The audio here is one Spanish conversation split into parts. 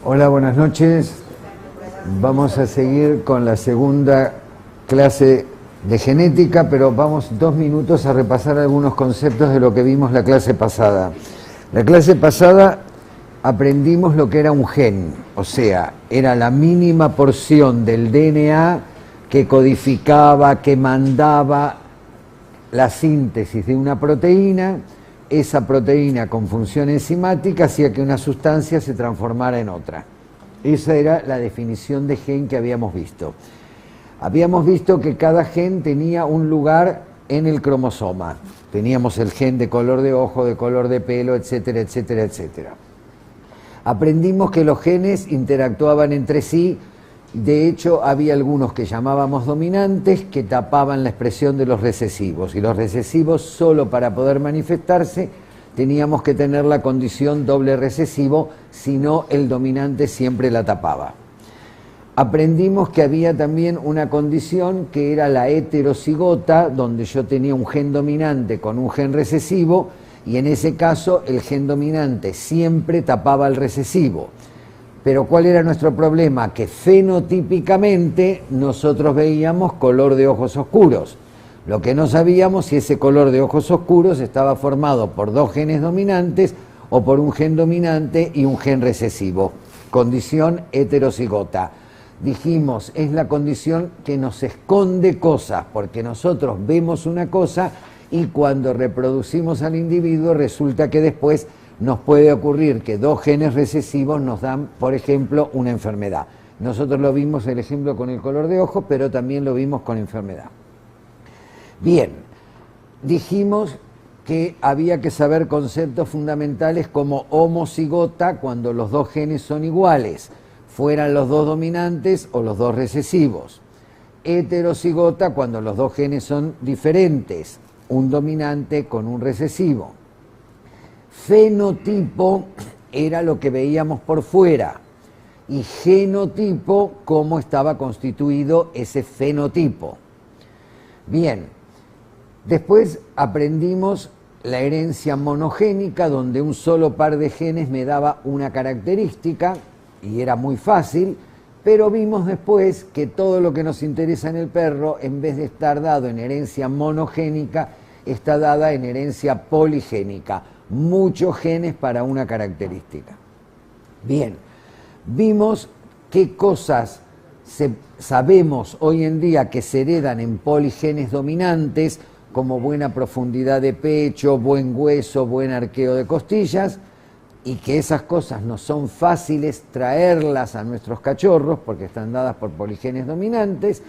Hola, buenas noches. Vamos a seguir con la segunda clase de genética, pero vamos 2 minutos a repasar algunos conceptos de lo que vimos la clase pasada. La clase pasada aprendimos lo que era un gen, o sea, era la mínima porción del DNA que codificaba, que mandaba la síntesis de una proteína. Esa proteína con función enzimática hacía que una sustancia se transformara en otra. Esa era la definición de gen que habíamos visto. Habíamos visto que cada gen tenía un lugar en el cromosoma. Teníamos el gen de color de ojo, de color de pelo, etcétera, etcétera, etcétera. Aprendimos que los genes interactuaban entre sí. De hecho, había algunos que llamábamos dominantes que tapaban la expresión de los recesivos, y los recesivos, solo para poder manifestarse, teníamos que tener la condición doble recesivo, si no el dominante siempre la tapaba. Aprendimos que había también una condición que era la heterocigota, donde yo tenía un gen dominante con un gen recesivo, y en ese caso el gen dominante siempre tapaba el recesivo. Pero ¿cuál era nuestro problema? Que fenotípicamente nosotros veíamos color de ojos oscuros. Lo que no sabíamos si ese color de ojos oscuros estaba formado por 2 genes dominantes o por un gen dominante y un gen recesivo. Condición heterocigota. Dijimos, es la condición que nos esconde cosas, porque nosotros vemos una cosa y cuando reproducimos al individuo resulta que después nos puede ocurrir que 2 genes recesivos nos dan, por ejemplo, una enfermedad. Nosotros lo vimos el ejemplo con el color de ojo, pero también lo vimos con enfermedad. Bien, dijimos que había que saber conceptos fundamentales como homocigota cuando los 2 genes son iguales, fueran los 2 dominantes o los 2 recesivos. Heterocigota cuando los 2 genes son diferentes, un dominante con un recesivo. Fenotipo era lo que veíamos por fuera, y genotipo, cómo estaba constituido ese fenotipo. Bien, después aprendimos la herencia monogénica, donde un solo par de genes me daba una característica, y era muy fácil, pero vimos después que todo lo que nos interesa en el perro, en vez de estar dado en herencia monogénica, está dada en herencia poligénica. Muchos genes para una característica. Bien, vimos qué cosas sabemos hoy en día que se heredan en poligenes dominantes, como buena profundidad de pecho, buen hueso, buen arqueo de costillas, y que esas cosas no son fáciles traerlas a nuestros cachorros porque están dadas por poligenes dominantes,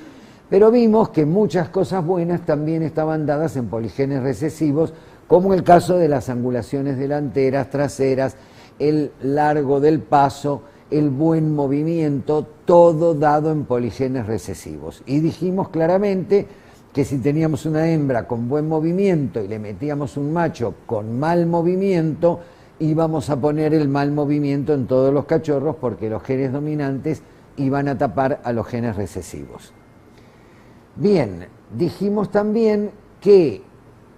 pero vimos que muchas cosas buenas también estaban dadas en poligenes recesivos, como el caso de las angulaciones delanteras, traseras, el largo del paso, el buen movimiento, todo dado en poligenes recesivos. Y dijimos claramente que si teníamos una hembra con buen movimiento y le metíamos un macho con mal movimiento, íbamos a poner el mal movimiento en todos los cachorros porque los genes dominantes iban a tapar a los genes recesivos. Bien, dijimos también que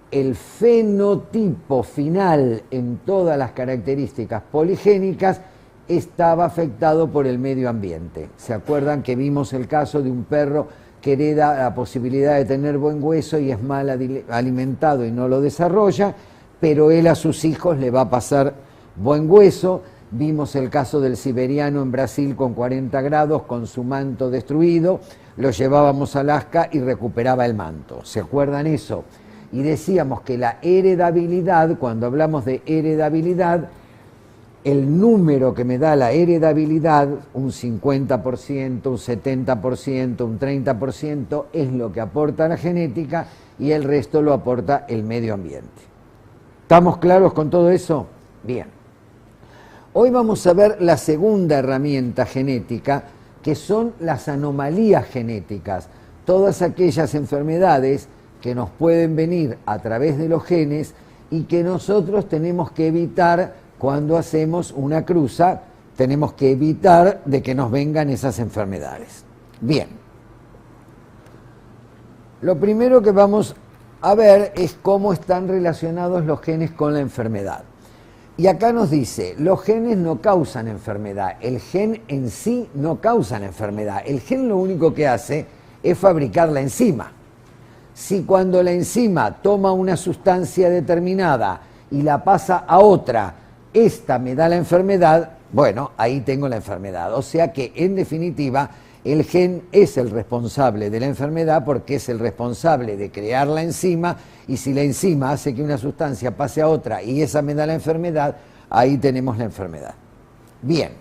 el fenotipo final en todas las características poligénicas estaba afectado por el medio ambiente. ¿Se acuerdan que vimos el caso de un perro que hereda la posibilidad de tener buen hueso y es mal alimentado y no lo desarrolla, pero él a sus hijos le va a pasar buen hueso? Vimos el caso del siberiano en Brasil con 40 grados, con su manto destruido, lo llevábamos a Alaska y recuperaba el manto. ¿Se acuerdan eso? Y decíamos que la heredabilidad, cuando hablamos de heredabilidad, el número que me da la heredabilidad, un 50%, un 70%, un 30%, es lo que aporta la genética y el resto lo aporta el medio ambiente. ¿Estamos claros con todo eso? Bien. Hoy vamos a ver la segunda herramienta genética, que son las anomalías genéticas, todas aquellas enfermedades que nos pueden venir a través de los genes y que nosotros tenemos que evitar cuando hacemos una cruza, tenemos que evitar de que nos vengan esas enfermedades. Bien, lo primero que vamos a ver es cómo están relacionados los genes con la enfermedad. Y acá nos dice, los genes no causan enfermedad, el gen en sí no causa la enfermedad, el gen lo único que hace es fabricar la enzima. Si cuando la enzima toma una sustancia determinada y la pasa a otra, esta me da la enfermedad, bueno, ahí tengo la enfermedad. O sea que, en definitiva, el gen es el responsable de la enfermedad porque es el responsable de crear la enzima, y si la enzima hace que una sustancia pase a otra y esa me da la enfermedad, ahí tenemos la enfermedad. Bien.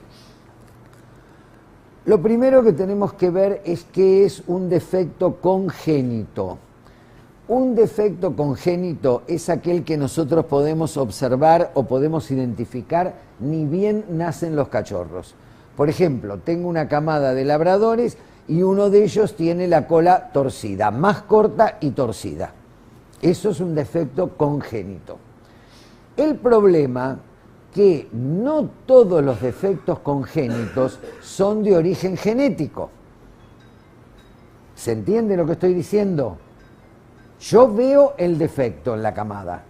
Lo primero que tenemos que ver es qué es un defecto congénito. Un defecto congénito es aquel que nosotros podemos observar o podemos identificar ni bien nacen los cachorros. Por ejemplo, tengo una camada de labradores y uno de ellos tiene la cola torcida, más corta y torcida. Eso es un defecto congénito. El problema que no todos los defectos congénitos son de origen genético. ¿Se entiende lo que estoy diciendo? Yo veo el defecto en la camada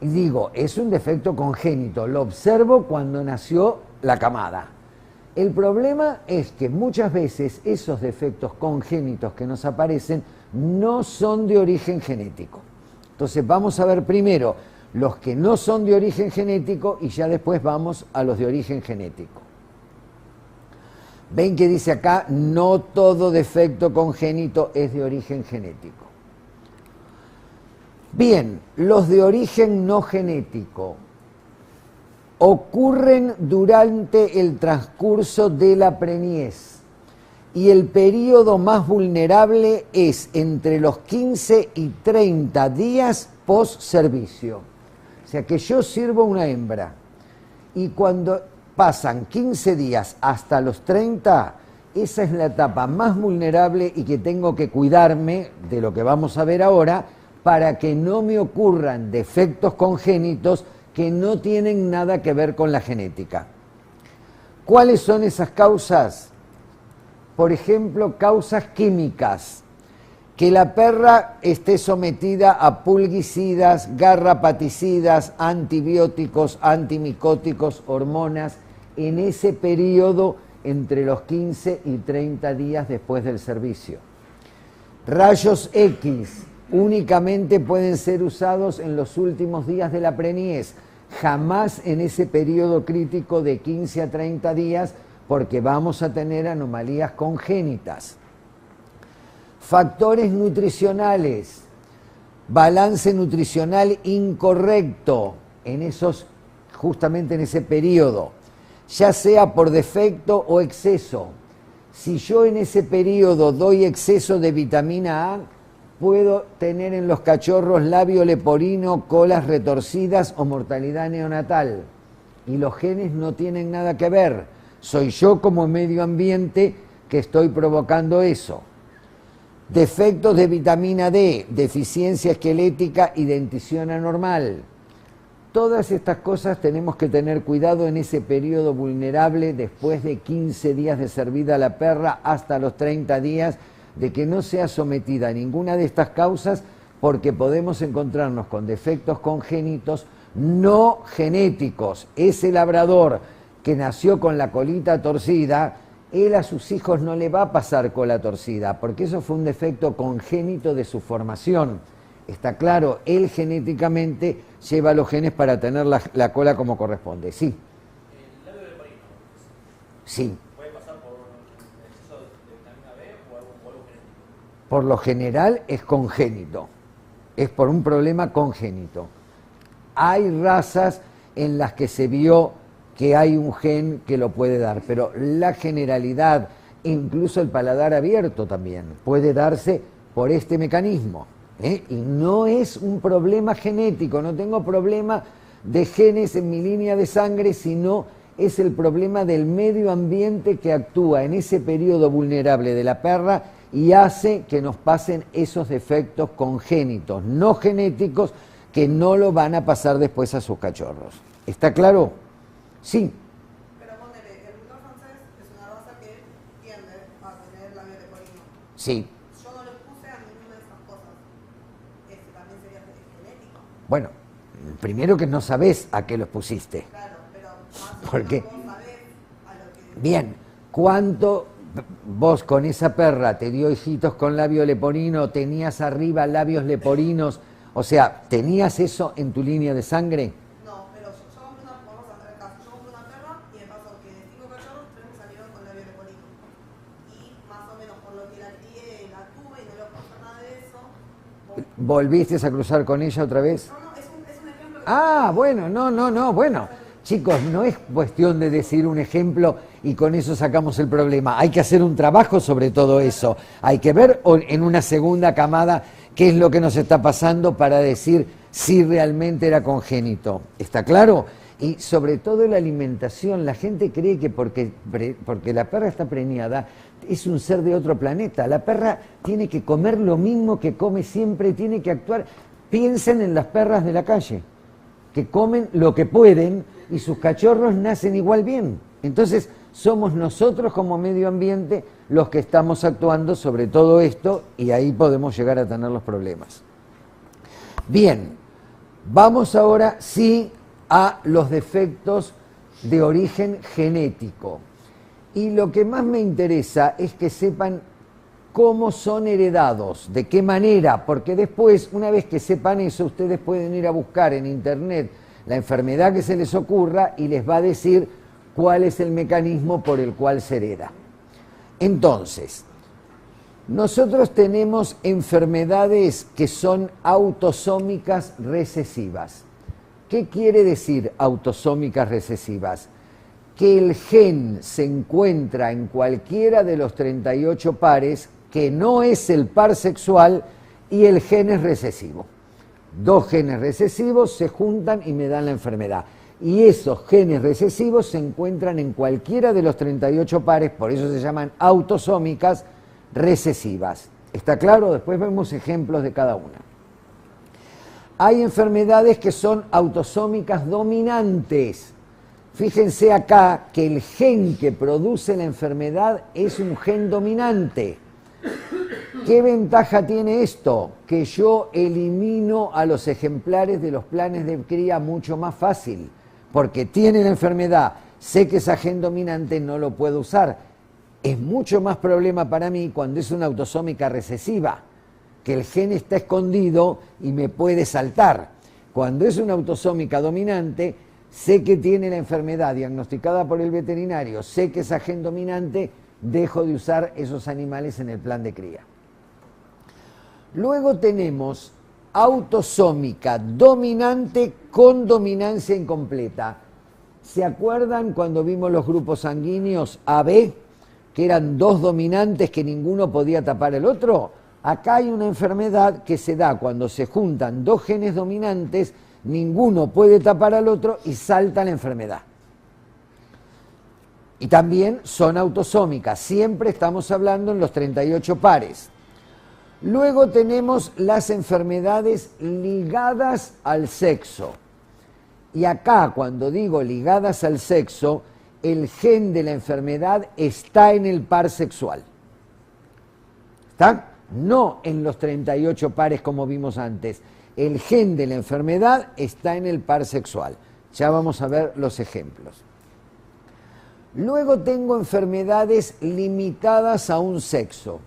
y digo, es un defecto congénito, lo observo cuando nació la camada. El problema es que muchas veces esos defectos congénitos que nos aparecen no son de origen genético. Entonces vamos a ver primero los que no son de origen genético y ya después vamos a los de origen genético. Ven que dice acá, no todo defecto congénito es de origen genético. Bien, los de origen no genético ocurren durante el transcurso de la preñez y el periodo más vulnerable es entre los 15 y 30 días post servicio. O sea que yo sirvo una hembra y cuando pasan 15 días hasta los 30, esa es la etapa más vulnerable y que tengo que cuidarme de lo que vamos a ver ahora, para que no me ocurran defectos congénitos que no tienen nada que ver con la genética. ¿Cuáles son esas causas? Por ejemplo, causas químicas. Que la perra esté sometida a pulguicidas, garrapaticidas, antibióticos, antimicóticos, hormonas, en ese periodo entre los 15 y 30 días después del servicio. Rayos X únicamente pueden ser usados en los últimos días de la preñez, jamás en ese periodo crítico de 15 a 30 días, porque vamos a tener anomalías congénitas. Factores nutricionales, balance nutricional incorrecto justamente en ese periodo, ya sea por defecto o exceso. Si yo en ese periodo doy exceso de vitamina A, puedo tener en los cachorros labio leporino, colas retorcidas o mortalidad neonatal. Y los genes no tienen nada que ver. Soy yo como medio ambiente que estoy provocando eso. Defectos de vitamina D, deficiencia esquelética y dentición anormal. Todas estas cosas tenemos que tener cuidado en ese periodo vulnerable después de 15 días de servida a la perra hasta los 30 días, de que no sea sometida a ninguna de estas causas, porque podemos encontrarnos con defectos congénitos no genéticos. Ese labrador que nació con la colita torcida, él a sus hijos no le va a pasar cola torcida, porque eso fue un defecto congénito de su formación. Está claro, él genéticamente lleva los genes para tener la cola como corresponde. Sí. ¿El labio leporino? Sí. ¿Puede pasar por exceso de vitamina B o algo genético? Por lo general es congénito, es por un problema congénito. Hay razas en las que se vio que hay un gen que lo puede dar, pero la generalidad, incluso el paladar abierto también, puede darse por este mecanismo. Y no es un problema genético, no tengo problema de genes en mi línea de sangre, sino es el problema del medio ambiente que actúa en ese periodo vulnerable de la perra y hace que nos pasen esos defectos congénitos, no genéticos, que no lo van a pasar después a sus cachorros. ¿Está claro? Sí. Pero ponele, el bulldog francés es una raza que tiende a tener labio leporino. Sí. Yo no le puse a ninguna de esas cosas. También Bueno, primero que no sabés a qué los pusiste. Claro, pero más o Porque, menos vos sabés a lo que... bien, ¿cuánto vos con esa perra te dio hijitos con labio leporino, tenías arriba labios leporinos? O sea, ¿tenías eso en tu línea de sangre? No, pero yo compré una, vamos a hacer el caso, yo compré una perra y me pasó que de 5 cachorros, 3 me salieron con labio leporino. Y más o menos por lo que la crié, la tuve y no le pasó nada de eso. ¿Volviste a cruzar con ella otra vez? No, no, es un ejemplo que... Ah, bueno, no, bueno. Chicos, no es cuestión de decir un ejemplo y con eso sacamos el problema. Hay que hacer un trabajo sobre todo eso. Hay que ver en una segunda camada qué es lo que nos está pasando para decir si realmente era congénito. ¿Está claro? Y sobre todo la alimentación. La gente cree que porque la perra está preñada es un ser de otro planeta. La perra tiene que comer lo mismo que come siempre, tiene que actuar. Piensen en las perras de la calle, que comen lo que pueden y sus cachorros nacen igual bien. Entonces, somos nosotros como medio ambiente los que estamos actuando sobre todo esto y ahí podemos llegar a tener los problemas. Bien, vamos ahora sí a los defectos de origen genético. Y lo que más me interesa es que sepan cómo son heredados, de qué manera, porque después, una vez que sepan eso, ustedes pueden ir a buscar en internet la enfermedad que se les ocurra y les va a decir cuál es el mecanismo por el cual se hereda. Entonces, nosotros tenemos enfermedades que son autosómicas recesivas. ¿Qué quiere decir autosómicas recesivas? Que el gen se encuentra en cualquiera de los 38 pares, que no es el par sexual, y el gen es recesivo. Dos genes recesivos se juntan y me dan la enfermedad. Y esos genes recesivos se encuentran en cualquiera de los 38 pares, por eso se llaman autosómicas recesivas. ¿Está claro? Después vemos ejemplos de cada una. Hay enfermedades que son autosómicas dominantes. Fíjense acá que el gen que produce la enfermedad es un gen dominante. ¿Qué ventaja tiene esto? Que yo elimino a los ejemplares de los planes de cría mucho más fácil, porque tiene la enfermedad, sé que ese gen dominante no lo puedo usar. Es mucho más problema para mí cuando es una autosómica recesiva, que el gen está escondido y me puede saltar. Cuando es una autosómica dominante, sé que tiene la enfermedad diagnosticada por el veterinario, sé que es gen dominante, dejo de usar esos animales en el plan de cría. Luego tenemos autosómica dominante con dominancia incompleta. ¿Se acuerdan cuando vimos los grupos sanguíneos AB, que eran dos dominantes que ninguno podía tapar el otro? Acá hay una enfermedad que se da cuando se juntan dos genes dominantes, ninguno puede tapar al otro y salta la enfermedad. Y también son autosómicas, siempre estamos hablando en los 38 pares. Luego tenemos las enfermedades ligadas al sexo. Y acá, cuando digo ligadas al sexo, el gen de la enfermedad está en el par sexual. ¿Está? No en los 38 pares como vimos antes. El gen de la enfermedad está en el par sexual. Ya vamos a ver los ejemplos. Luego tengo enfermedades limitadas a un sexo.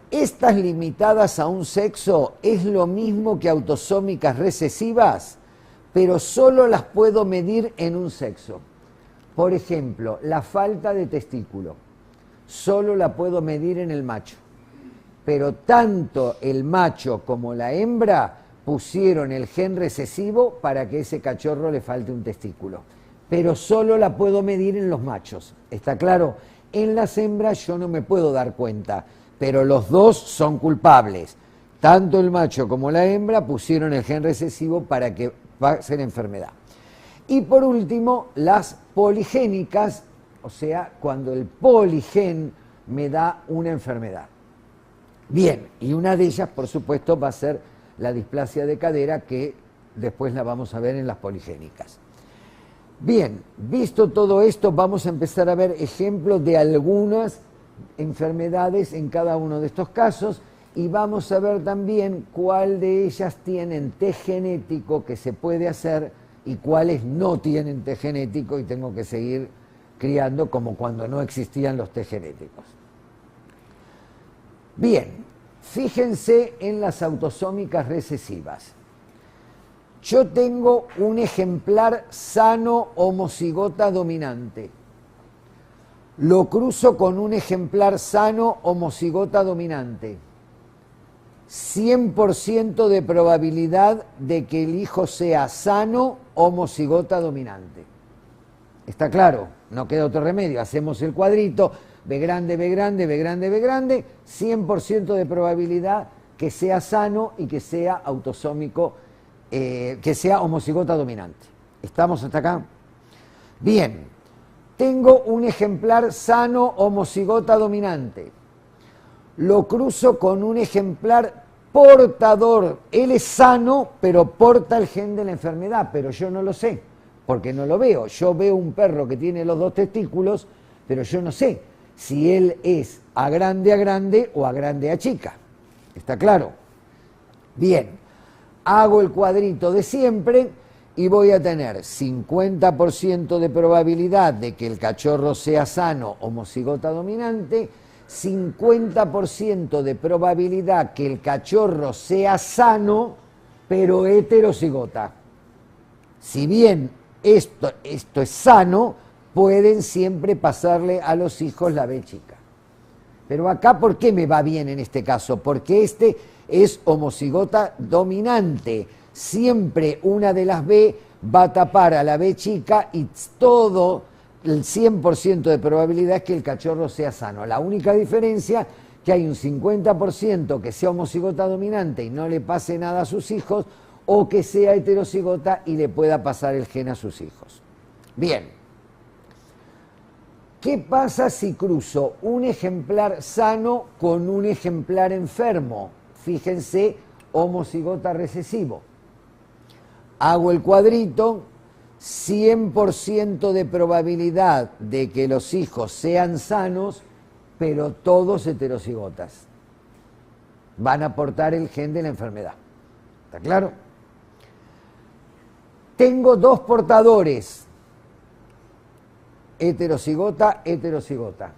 Estas limitadas a un sexo es lo mismo que autosómicas recesivas, pero solo las puedo medir en un sexo. Por ejemplo, la falta de testículo, solo la puedo medir en el macho. Pero tanto el macho como la hembra pusieron el gen recesivo para que ese cachorro le falte un testículo. Pero solo la puedo medir en los machos. ¿Está claro? En las hembras yo no me puedo dar cuenta, pero los dos son culpables. Tanto el macho como la hembra pusieron el gen recesivo para que pase la enfermedad. Y por último, las poligénicas, o sea, cuando el poligen me da una enfermedad. Bien, y una de ellas, por supuesto, va a ser la displasia de cadera, que después la vamos a ver en las poligénicas. Bien, visto todo esto, vamos a empezar a ver ejemplos de algunas enfermedades en cada uno de estos casos y vamos a ver también cuál de ellas tienen test genético que se puede hacer y cuáles no tienen test genético y tengo que seguir criando como cuando no existían los test genéticos. Bien, fíjense en las autosómicas recesivas. Yo tengo un ejemplar sano homocigota dominante. Lo cruzo con un ejemplar sano homocigota dominante. 100% de probabilidad de que el hijo sea sano homocigota dominante. ¿Está claro? No queda otro remedio. Hacemos el cuadrito, B grande, B grande, B grande, B grande, 100% de probabilidad que sea sano y que sea autosómico, que sea homocigota dominante. ¿Estamos hasta acá? Bien, tengo un ejemplar sano homocigota dominante. Lo cruzo con un ejemplar portador. Él es sano, pero porta el gen de la enfermedad, pero yo no lo sé, porque no lo veo. Yo veo un perro que tiene los dos testículos, pero yo no sé si él es A grande o A grande a chica. ¿Está claro? Bien, hago el cuadrito de siempre y voy a tener 50% de probabilidad de que el cachorro sea sano homocigota dominante, 50% de probabilidad que el cachorro sea sano, pero heterocigota. Si bien esto es sano, pueden siempre pasarle a los hijos la B chica. Pero acá, ¿por qué me va bien en este caso? Porque este es homocigota dominante. Siempre una de las B va a tapar a la B chica y todo el 100% de probabilidad es que el cachorro sea sano. La única diferencia que hay un 50% que sea homocigota dominante y no le pase nada a sus hijos, o que sea heterocigota y le pueda pasar el gen a sus hijos. Bien. ¿Qué pasa si cruzo un ejemplar sano con un ejemplar enfermo? Fíjense, homocigota recesivo. Hago el cuadrito, 100% de probabilidad de que los hijos sean sanos, pero todos heterocigotas. Van a aportar el gen de la enfermedad. ¿Está claro? Tengo dos portadores, heterocigota, heterocigota.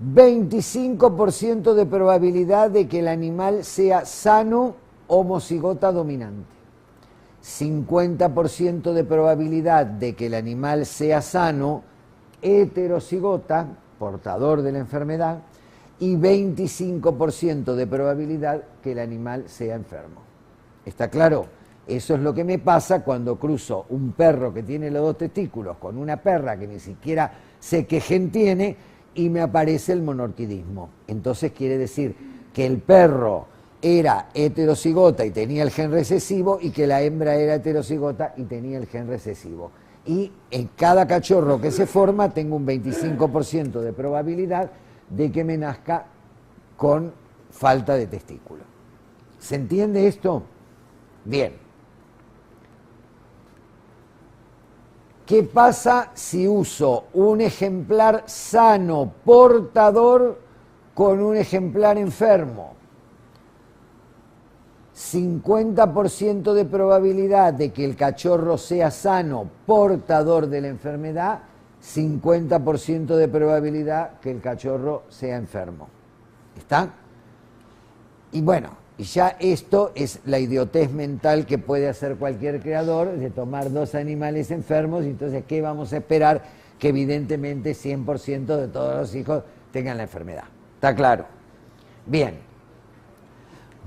25% de probabilidad de que el animal sea sano, homocigota dominante. 50% de probabilidad de que el animal sea sano, heterocigota, portador de la enfermedad, y 25% de probabilidad que el animal sea enfermo. ¿Está claro? Eso es lo que me pasa cuando cruzo un perro que tiene los dos testículos con una perra que ni siquiera sé qué gen tiene y me aparece el monorquidismo. Entonces quiere decir que el perro era heterocigota y tenía el gen recesivo y que la hembra era heterocigota y tenía el gen recesivo. Y en cada cachorro que se forma tengo un 25% de probabilidad de que me nazca con falta de testículo. ¿Se entiende esto? Bien. ¿Qué pasa si uso un ejemplar sano portador con un ejemplar enfermo? 50% de probabilidad de que el cachorro sea sano portador de la enfermedad, 50% de probabilidad que el cachorro sea enfermo. ¿Está? Y bueno, y ya esto es la idiotez mental que puede hacer cualquier creador de tomar dos animales enfermos y entonces ¿qué vamos a esperar? Que evidentemente 100% de todos los hijos tengan la enfermedad. ¿Está claro? Bien.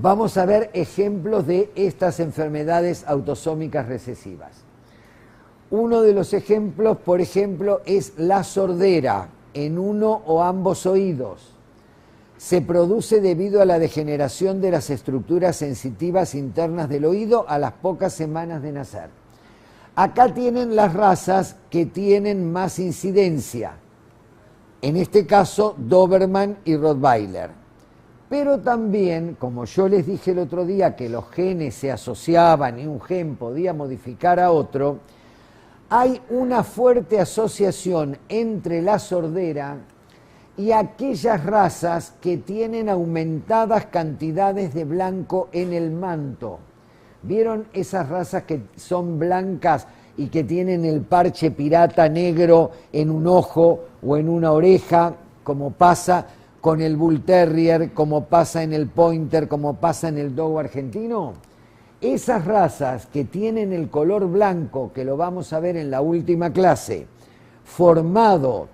Vamos a ver ejemplos de estas enfermedades autosómicas recesivas. Uno de los ejemplos, por ejemplo, es la sordera en uno o ambos oídos. Se produce debido a la degeneración de las estructuras sensitivas internas del oído a las pocas semanas de nacer. Acá tienen las razas que tienen más incidencia. En este caso, Doberman y Rottweiler. Pero también, como yo les dije el otro día, que los genes se asociaban y un gen podía modificar a otro, hay una fuerte asociación entre la sordera y aquellas razas que tienen aumentadas cantidades de blanco en el manto. ¿Vieron esas razas que son blancas y que tienen el parche pirata negro en un ojo o en una oreja, como pasa con el Bull Terrier, como pasa en el Pointer, como pasa en el Dogo argentino? Esas razas que tienen el color blanco, que lo vamos a ver en la última clase, formado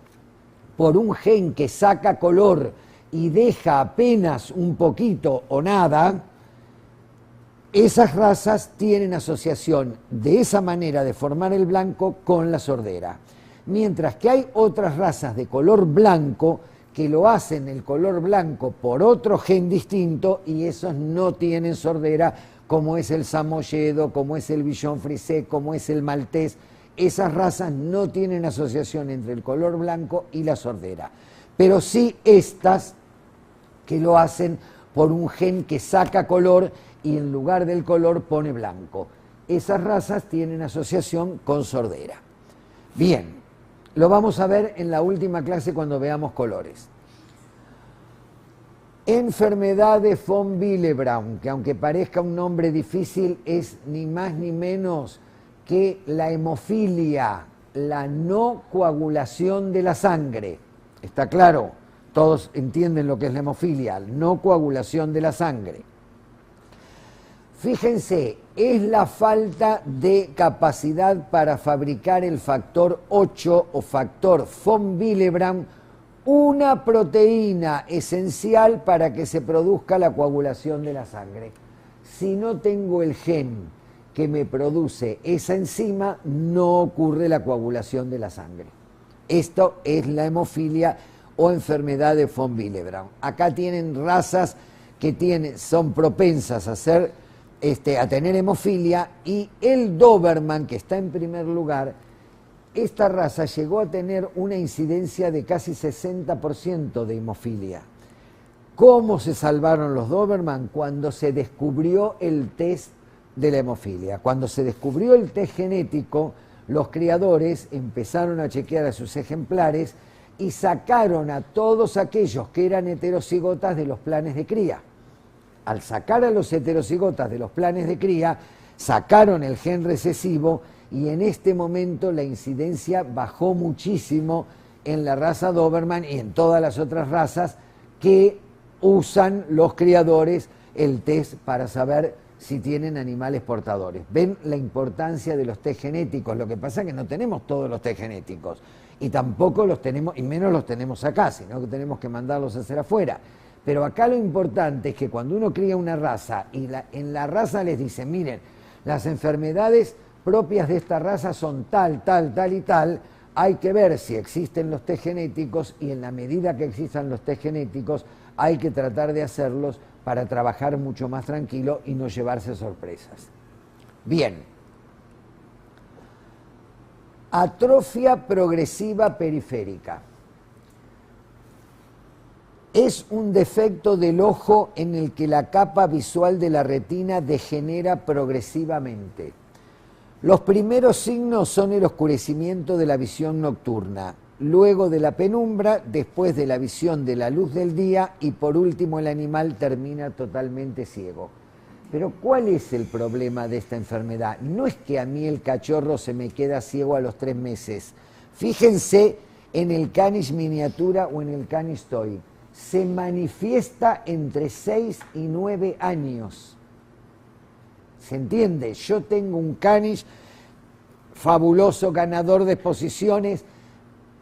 por un gen que saca color y deja apenas un poquito o nada, esas razas tienen asociación de esa manera de formar el blanco con la sordera. Mientras que hay otras razas de color blanco que lo hacen el color blanco por otro gen distinto y esos no tienen sordera, como es el samoyedo, como es el Bichon frisé, como es el maltés. Esas razas no tienen asociación entre el color blanco y la sordera. Pero sí estas que lo hacen por un gen que saca color y en lugar del color pone blanco. Esas razas tienen asociación con sordera. Bien, lo vamos a ver en la última clase cuando veamos colores. Enfermedad de von Willebrand, que aunque parezca un nombre difícil, es ni más ni menos que la hemofilia, la no coagulación de la sangre. ¿Está claro? Todos entienden lo que es la hemofilia, no coagulación de la sangre. Fíjense, es la falta de capacidad para fabricar el factor 8 o factor von Willebrand, una proteína esencial para que se produzca la coagulación de la sangre. Si no tengo el gen que me produce esa enzima, no ocurre la coagulación de la sangre. Esto es la hemofilia o enfermedad de von Willebrand. Acá tienen razas que son propensas a tener hemofilia, y el Doberman, que está en primer lugar, esta raza llegó a tener una incidencia de casi 60% de hemofilia. ¿Cómo se salvaron los Doberman? Cuando se descubrió el test de la hemofilia. Cuando se descubrió el test genético, los criadores empezaron a chequear a sus ejemplares y sacaron a todos aquellos que eran heterocigotas de los planes de cría. Al sacar a los heterocigotas de los planes de cría, sacaron el gen recesivo y en este momento la incidencia bajó muchísimo en la raza Doberman y en todas las otras razas que usan los criadores el test para saber si tienen animales portadores. ¿Ven la importancia de los test genéticos? Lo que pasa es que no tenemos todos los test genéticos y tampoco los tenemos, y menos los tenemos acá, sino que tenemos que mandarlos a hacer afuera. Pero acá lo importante es que cuando uno cría una raza y en la raza les dicen, miren, las enfermedades propias de esta raza son tal, tal, tal y tal, hay que ver si existen los test genéticos y en la medida que existan los test genéticos hay que tratar de hacerlos para trabajar mucho más tranquilo y no llevarse sorpresas. Bien. Atrofia progresiva periférica. Es un defecto del ojo en el que la capa visual de la retina degenera progresivamente. Los primeros signos son el oscurecimiento de la visión nocturna, luego de la penumbra, después de la visión de la luz del día y por último el animal termina totalmente ciego. Pero ¿cuál es el problema de esta enfermedad? No es que a mí el cachorro se me queda ciego a los 3 meses. Fíjense en el Caniche miniatura o en el Caniche toy. Se manifiesta entre 6 y 9 años. ¿Se entiende? Yo tengo un Caniche fabuloso, ganador de exposiciones,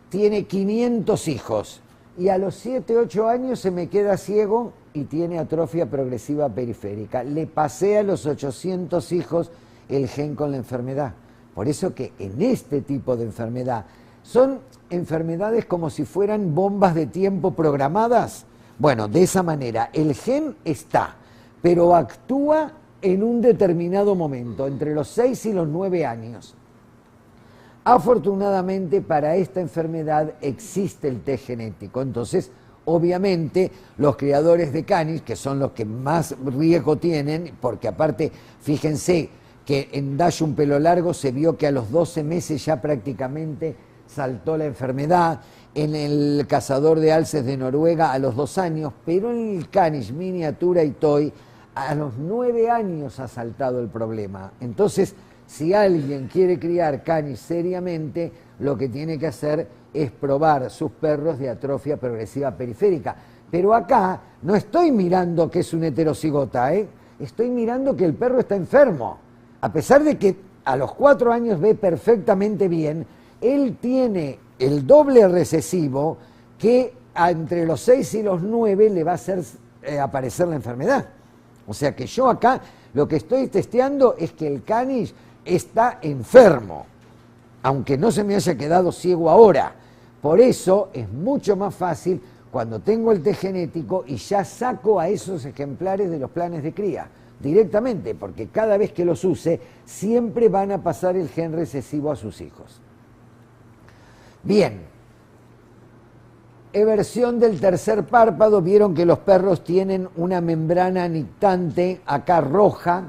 tiene 500 hijos y a los 7, 8 años se me queda ciego y tiene atrofia progresiva periférica. Le pasé a los 800 hijos el gen con la enfermedad. Por eso que en este tipo de enfermedad son enfermedades como si fueran bombas de tiempo programadas. Bueno, de esa manera el gen está, pero actúa en un determinado momento, entre los 6 y los 9 años. Afortunadamente para esta enfermedad existe el test genético, entonces obviamente los criadores de Caniche, que son los que más riesgo tienen, porque aparte fíjense que en Dash un pelo largo se vio que a los 12 meses ya prácticamente saltó la enfermedad, en el cazador de alces de Noruega a los 2 años, pero en el caniche miniatura y toy a los 9 años ha saltado el problema. Entonces, si alguien quiere criar caniche seriamente, lo que tiene que hacer es probar sus perros de atrofia progresiva periférica. Pero acá no estoy mirando que es un heterocigota, estoy mirando que el perro está enfermo. A pesar de que a los 4 años ve perfectamente bien, él tiene el doble recesivo que entre los 6 y los 9 le va a hacer aparecer la enfermedad. O sea que yo acá lo que estoy testeando es que el caniche está enfermo, aunque no se me haya quedado ciego ahora. Por eso es mucho más fácil cuando tengo el test genético y ya saco a esos ejemplares de los planes de cría directamente, porque cada vez que los use siempre van a pasar el gen recesivo a sus hijos. Bien, eversión del tercer párpado. Vieron que los perros tienen una membrana nictante acá roja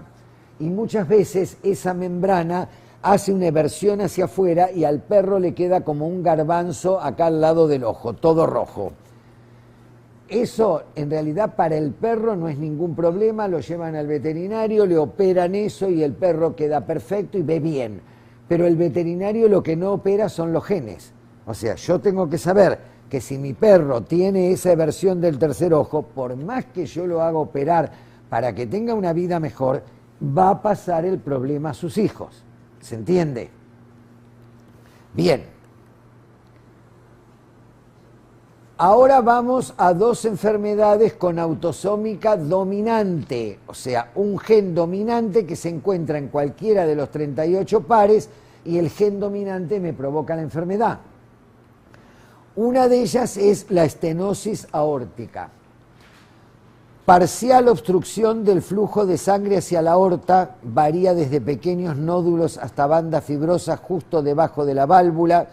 y muchas veces esa membrana hace una eversión hacia afuera y al perro le queda como un garbanzo acá al lado del ojo, todo rojo. Eso en realidad para el perro no es ningún problema, lo llevan al veterinario, le operan eso y el perro queda perfecto y ve bien. Pero el veterinario lo que no opera son los genes. O sea, yo tengo que saber que si mi perro tiene esa eversión del tercer ojo, por más que yo lo haga operar para que tenga una vida mejor, va a pasar el problema a sus hijos. ¿Se entiende? Bien. Ahora vamos a 2 enfermedades con autosómica dominante, o sea, un gen dominante que se encuentra en cualquiera de los 38 pares y el gen dominante me provoca la enfermedad. Una de ellas es la estenosis aórtica. Parcial obstrucción del flujo de sangre hacia la aorta, varía desde pequeños nódulos hasta bandas fibrosas justo debajo de la válvula.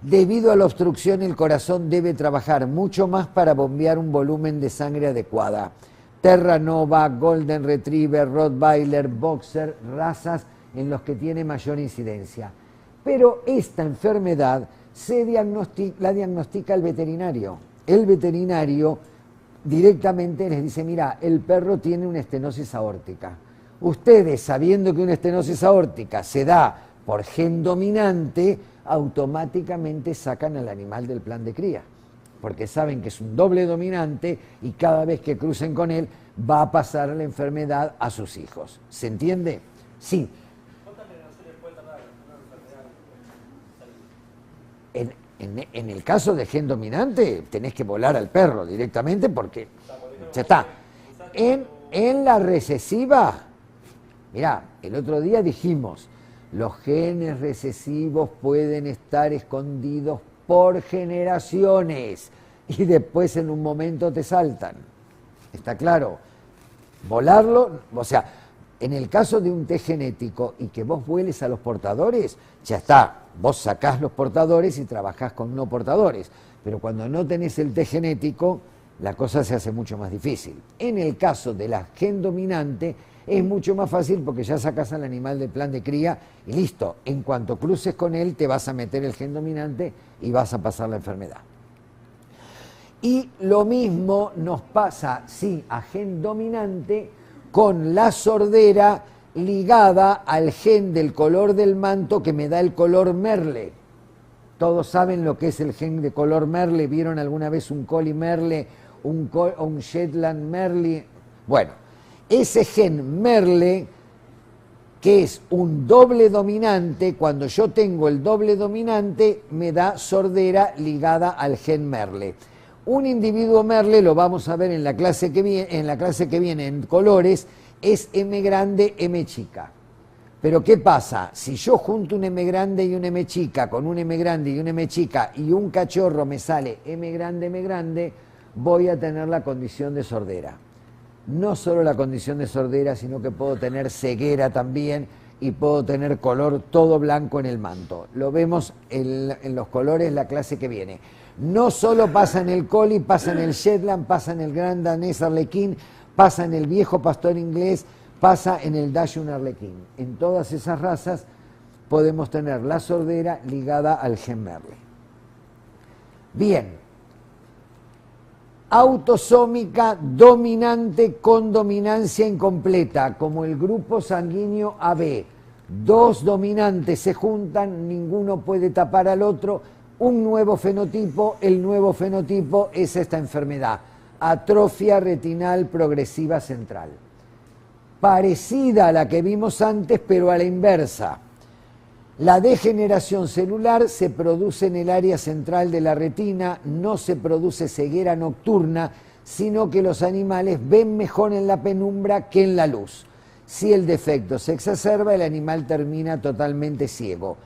Debido a la obstrucción, el corazón debe trabajar mucho más para bombear un volumen de sangre adecuada. Terranova, Golden Retriever, Rottweiler, Boxer, razas en los que tiene mayor incidencia. Pero esta enfermedad la diagnostica el veterinario. El veterinario directamente les dice, mira, el perro tiene una estenosis aórtica. Ustedes, sabiendo que una estenosis aórtica se da por gen dominante, automáticamente sacan al animal del plan de cría, porque saben que es un doble dominante y cada vez que crucen con él va a pasar la enfermedad a sus hijos. ¿Se entiende? Sí. ¿Cuántas generaciones puede tardar una enfermedad? En el caso de gen dominante tenés que volar al perro directamente porque ya está. En la recesiva, mirá, el otro día dijimos, los genes recesivos pueden estar escondidos por generaciones y después en un momento te saltan. ¿Está claro? Volarlo, o sea, en el caso de un test genético y que vos vueles a los portadores, ya está, vos sacás los portadores y trabajás con no portadores. Pero cuando no tenés el test genético, la cosa se hace mucho más difícil. En el caso de la gen dominante, es mucho más fácil porque ya sacas al animal del plan de cría y listo. En cuanto cruces con él, te vas a meter el gen dominante y vas a pasar la enfermedad. Y lo mismo nos pasa, sí, a gen dominante con la sordera ligada al gen del color del manto que me da el color Merle. Todos saben lo que es el gen de color Merle. ¿Vieron alguna vez un Collie Merle, un Shetland Merle? Bueno, ese gen Merle, que es un doble dominante, cuando yo tengo el doble dominante, me da sordera ligada al gen Merle. Un individuo Merle, lo vamos a ver en la clase que viene, en colores, es M grande, M chica. Pero ¿qué pasa? Si yo junto un M grande y un M chica con un M grande y un M chica y un cachorro me sale M grande, voy a tener la condición de sordera. No solo la condición de sordera, sino que puedo tener ceguera también y puedo tener color todo blanco en el manto. Lo vemos en los colores la clase que viene. No solo pasa en el Collie, pasa en el Shetland, pasa en el Gran Danés Arlequín, pasa en el viejo pastor inglés, pasa en el Dachshund Arlequín. En todas esas razas podemos tener la sordera ligada al gen Merle. Bien, autosómica dominante con dominancia incompleta, como el grupo sanguíneo AB. Dos dominantes se juntan, ninguno puede tapar al otro, un nuevo fenotipo, el nuevo fenotipo es esta enfermedad, atrofia retinal progresiva central. Parecida a la que vimos antes, pero a la inversa. La degeneración celular se produce en el área central de la retina, no se produce ceguera nocturna, sino que los animales ven mejor en la penumbra que en la luz. Si el defecto se exacerba, el animal termina totalmente ciego.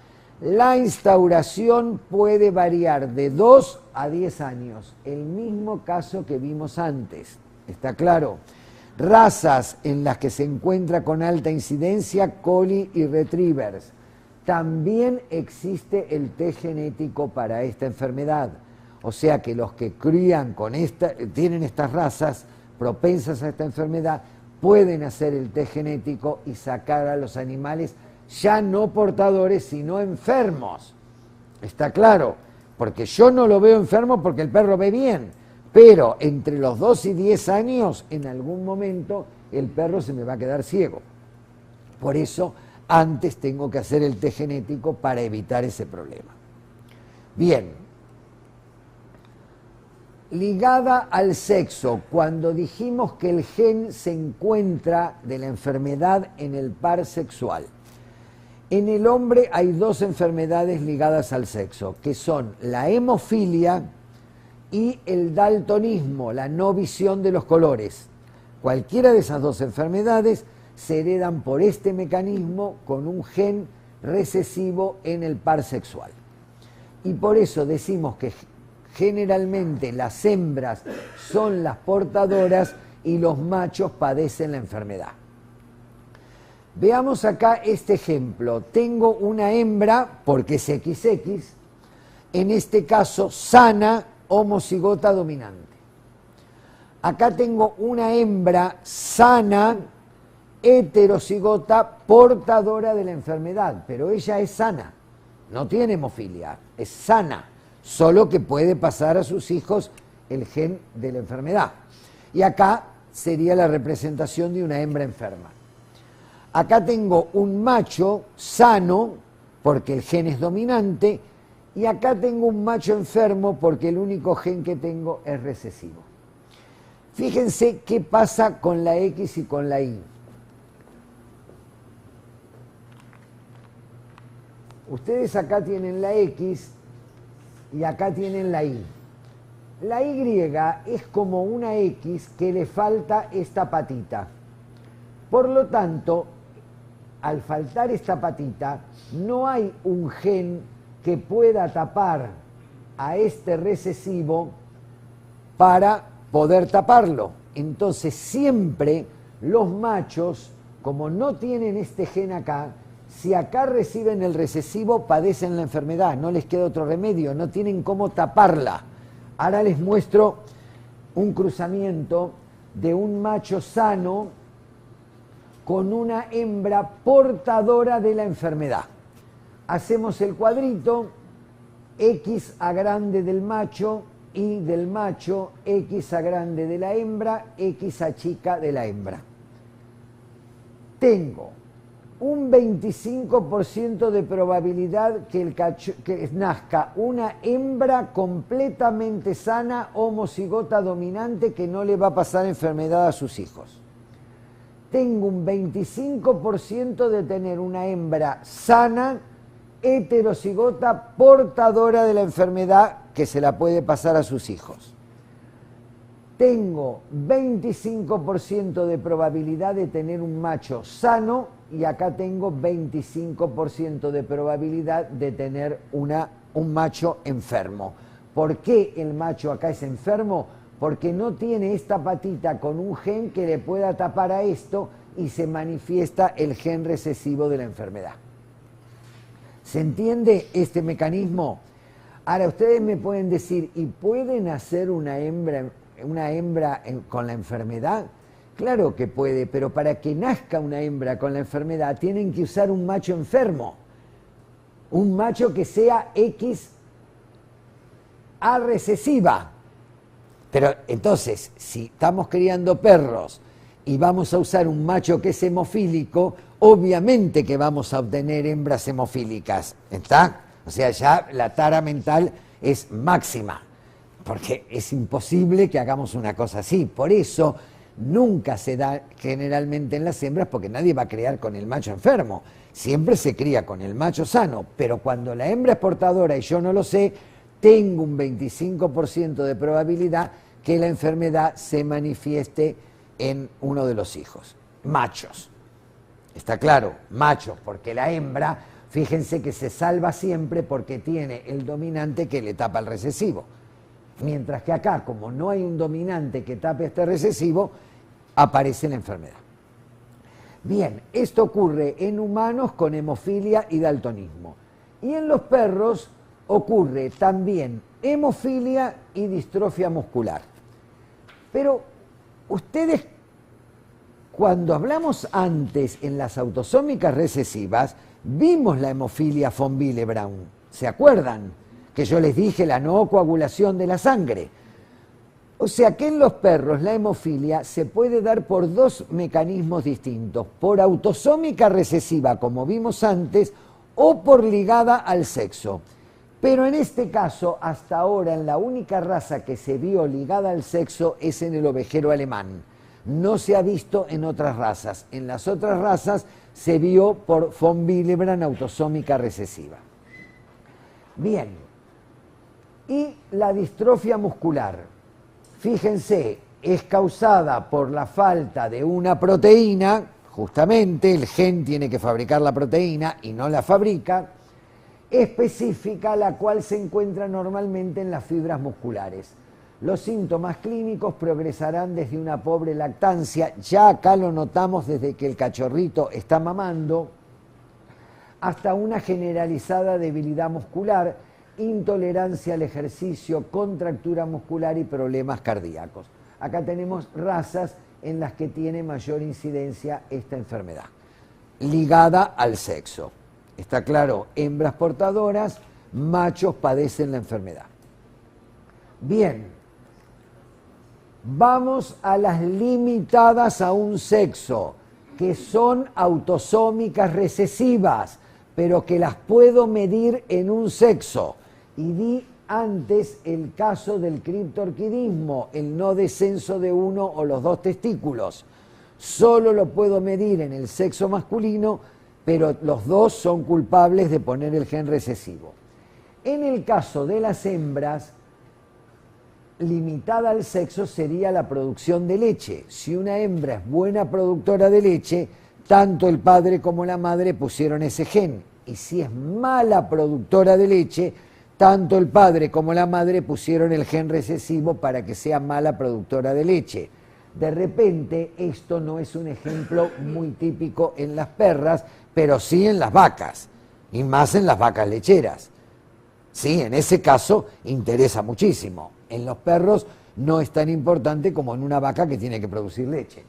La instauración puede variar de 2 a 10 años, el mismo caso que vimos antes, ¿está claro? Razas en las que se encuentra con alta incidencia, collie y retrievers. También existe el test genético para esta enfermedad. O sea que los que crían con tienen estas razas propensas a esta enfermedad, pueden hacer el test genético y sacar a los animales ya no portadores, sino enfermos. ¿Está claro? Porque yo no lo veo enfermo porque el perro ve bien, pero entre los 2 y 10 años, en algún momento, el perro se me va a quedar ciego. Por eso, antes tengo que hacer el test genético para evitar ese problema. Bien. Ligada al sexo, cuando dijimos que el gen se encuentra de la enfermedad en el par sexual. En el hombre hay 2 enfermedades ligadas al sexo, que son la hemofilia y el daltonismo, la no visión de los colores. Cualquiera de esas 2 enfermedades se heredan por este mecanismo con un gen recesivo en el par sexual. Y por eso decimos que generalmente las hembras son las portadoras y los machos padecen la enfermedad. Veamos acá este ejemplo. Tengo una hembra, porque es XX, en este caso sana, homocigota dominante. Acá tengo una hembra sana, heterocigota, portadora de la enfermedad, pero ella es sana, no tiene hemofilia, es sana, solo que puede pasar a sus hijos el gen de la enfermedad. Y acá sería la representación de una hembra enferma. Acá tengo un macho sano, porque el gen es dominante, y acá tengo un macho enfermo, porque el único gen que tengo es recesivo. Fíjense qué pasa con la X y con la Y. Ustedes acá tienen la X y acá tienen la Y. La Y es como una X que le falta esta patita. Por lo tanto, al faltar esta patita, no hay un gen que pueda tapar a este recesivo para poder taparlo. Entonces, siempre los machos, como no tienen este gen acá, si acá reciben el recesivo, padecen la enfermedad, no les queda otro remedio, no tienen cómo taparla. Ahora les muestro un cruzamiento de un macho sano con una hembra portadora de la enfermedad. Hacemos el cuadrito, X a grande del macho, Y del macho, X a grande de la hembra, X a chica de la hembra. Tengo un 25% de probabilidad que nazca una hembra completamente sana, homocigota dominante, que no le va a pasar enfermedad a sus hijos. Tengo un 25% de tener una hembra sana, heterocigota, portadora de la enfermedad, que se la puede pasar a sus hijos. Tengo 25% de probabilidad de tener un macho sano y acá tengo 25% de probabilidad de tener un macho enfermo. ¿Por qué el macho acá es enfermo? Porque no tiene esta patita con un gen que le pueda tapar a esto y se manifiesta el gen recesivo de la enfermedad. ¿Se entiende este mecanismo? Ahora, ustedes me pueden decir, ¿y pueden hacer una hembra con la enfermedad? Claro que puede, pero para que nazca una hembra con la enfermedad tienen que usar un macho enfermo. Un macho que sea XA A recesiva. Pero entonces, si estamos criando perros y vamos a usar un macho que es hemofílico, obviamente que vamos a obtener hembras hemofílicas, ¿está? O sea, ya la tara mental es máxima, porque es imposible que hagamos una cosa así. Por eso nunca se da generalmente en las hembras, porque nadie va a criar con el macho enfermo. Siempre se cría con el macho sano, pero cuando la hembra es portadora y yo no lo sé, tengo un 25% de probabilidad que la enfermedad se manifieste en uno de los hijos. Machos. Está claro, machos, porque la hembra, fíjense que se salva siempre porque tiene el dominante que le tapa el recesivo. Mientras que acá, como no hay un dominante que tape este recesivo, aparece la enfermedad. Bien, esto ocurre en humanos con hemofilia y daltonismo. Y en los perros ocurre también hemofilia y distrofia muscular. Pero ustedes, cuando hablamos antes en las autosómicas recesivas, vimos la hemofilia von Willebrand. ¿Se acuerdan? Que yo les dije la no coagulación de la sangre. O sea que en los perros la hemofilia se puede dar por dos mecanismos distintos, por autosómica recesiva, como vimos antes, o por ligada al sexo. Pero en este caso, hasta ahora, en la única raza que se vio ligada al sexo es en el ovejero alemán. No se ha visto en otras razas. En las otras razas se vio por von Willebrand autosómica recesiva. Bien. Y la distrofia muscular, fíjense, es causada por la falta de una proteína, justamente el gen tiene que fabricar la proteína y no la fabrica, específica, la cual se encuentra normalmente en las fibras musculares. Los síntomas clínicos progresarán desde una pobre lactancia, ya acá lo notamos desde que el cachorrito está mamando, hasta una generalizada debilidad muscular, intolerancia al ejercicio, contractura muscular y problemas cardíacos. Acá tenemos razas en las que tiene mayor incidencia esta enfermedad, ligada al sexo. Está claro, hembras portadoras, machos padecen la enfermedad. Bien, vamos a las limitadas a un sexo, que son autosómicas recesivas, pero que las puedo medir en un sexo. Y di antes el caso del criptorquidismo, el no descenso de uno o los dos testículos. Solo lo puedo medir en el sexo masculino, pero los dos son culpables de poner el gen recesivo. En el caso de las hembras, limitada al sexo sería la producción de leche. Si una hembra es buena productora de leche, tanto el padre como la madre pusieron ese gen. Y si es mala productora de leche, tanto el padre como la madre pusieron el gen recesivo para que sea mala productora de leche. De repente, esto no es un ejemplo muy típico en las perras, pero sí en las vacas, y más en las vacas lecheras. Sí, en ese caso interesa muchísimo. En los perros no es tan importante como en una vaca que tiene que producir leche.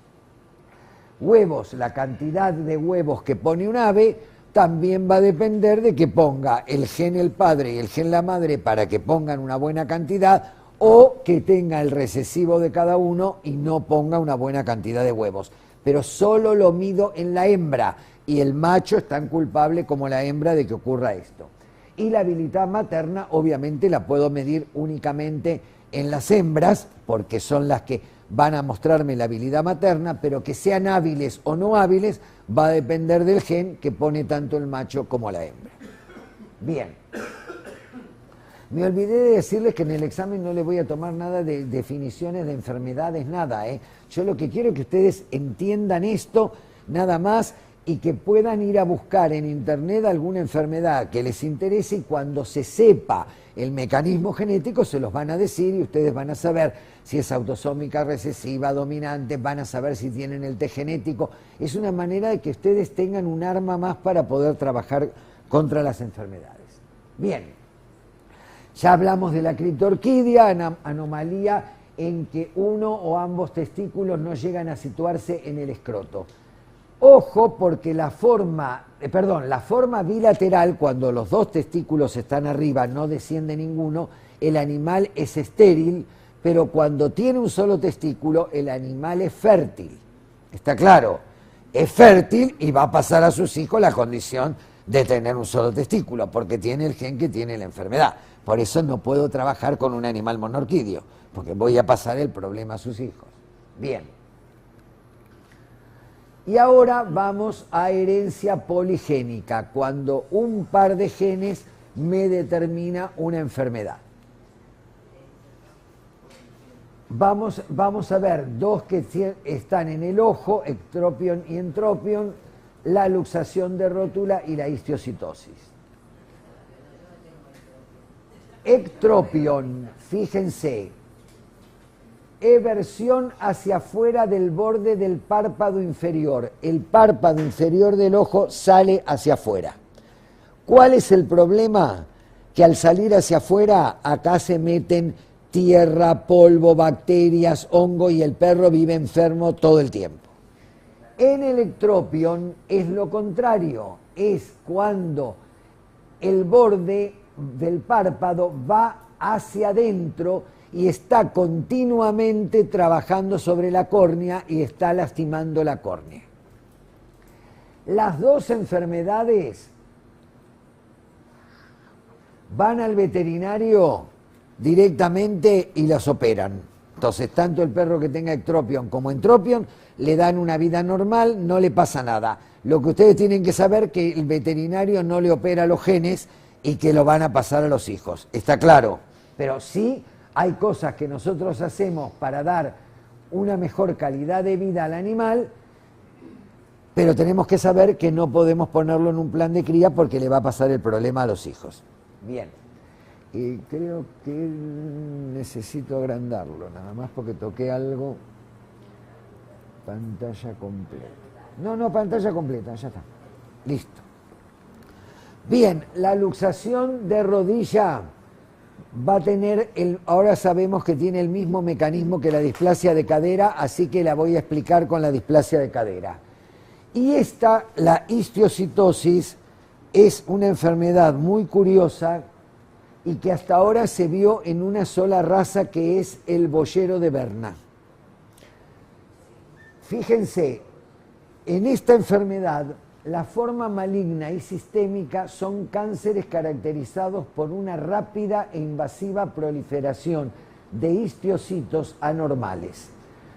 Huevos, la cantidad de huevos que pone un ave también va a depender de que ponga el gen el padre y el gen la madre para que pongan una buena cantidad, o que tenga el recesivo de cada uno y no ponga una buena cantidad de huevos. Pero solo lo mido en la hembra, y el macho es tan culpable como la hembra de que ocurra esto. Y la habilidad materna obviamente la puedo medir únicamente en las hembras, porque son las que van a mostrarme la habilidad materna, pero que sean hábiles o no hábiles va a depender del gen que pone tanto el macho como la hembra. Bien. Me olvidé de decirles que en el examen no les voy a tomar nada de definiciones de enfermedades, nada, ¿eh? Yo lo que quiero es que ustedes entiendan esto, nada más, y que puedan ir a buscar en internet alguna enfermedad que les interese, y cuando se sepa el mecanismo genético se los van a decir y ustedes van a saber si es autosómica recesiva, dominante, van a saber si tienen el T genético. Es una manera de que ustedes tengan un arma más para poder trabajar contra las enfermedades. Bien, ya hablamos de la criptorquidia, anomalía en que uno o ambos testículos no llegan a situarse en el escroto. Ojo, porque la forma bilateral, cuando los dos testículos están arriba, no desciende ninguno, el animal es estéril, pero cuando tiene un solo testículo, el animal es fértil. ¿Está claro? Es fértil y va a pasar a sus hijos la condición de tener un solo testículo, porque tiene el gen que tiene la enfermedad. Por eso no puedo trabajar con un animal monorquidio, porque voy a pasar el problema a sus hijos. Bien. Y ahora vamos a herencia poligénica, cuando un par de genes me determina una enfermedad. Vamos a ver dos que están en el ojo, ectropion y entropion, la luxación de rótula y la histiocitosis. Ectropion, fíjense, eversión hacia afuera del borde del párpado inferior. El párpado inferior del ojo sale hacia afuera. ¿Cuál es el problema? Que al salir hacia afuera, acá se meten tierra, polvo, bacterias, hongo y el perro vive enfermo todo el tiempo. En el ectropion es lo contrario, es cuando el borde del párpado va hacia adentro y está continuamente trabajando sobre la córnea y está lastimando la córnea. Las dos enfermedades van al veterinario directamente y las operan. Entonces, tanto el perro que tenga ectropion como entropion le dan una vida normal, no le pasa nada. Lo que ustedes tienen que saber es que el veterinario no le opera los genes y que lo van a pasar a los hijos. ¿Está claro? Pero sí hay cosas que nosotros hacemos para dar una mejor calidad de vida al animal, pero tenemos que saber que no podemos ponerlo en un plan de cría porque le va a pasar el problema a los hijos. Bien. Y creo que necesito agrandarlo, nada más porque toqué algo. Pantalla completa. No, pantalla completa, ya está. Listo. Bien, la luxación de rodilla va a tener, ahora sabemos que tiene el mismo mecanismo que la displasia de cadera, así que la voy a explicar con la displasia de cadera. Y esta, la histiocitosis, es una enfermedad muy curiosa y que hasta ahora se vio en una sola raza, que es el boyero de Berna. Fíjense, en esta enfermedad, la forma maligna y sistémica son cánceres caracterizados por una rápida e invasiva proliferación de histiocitos anormales.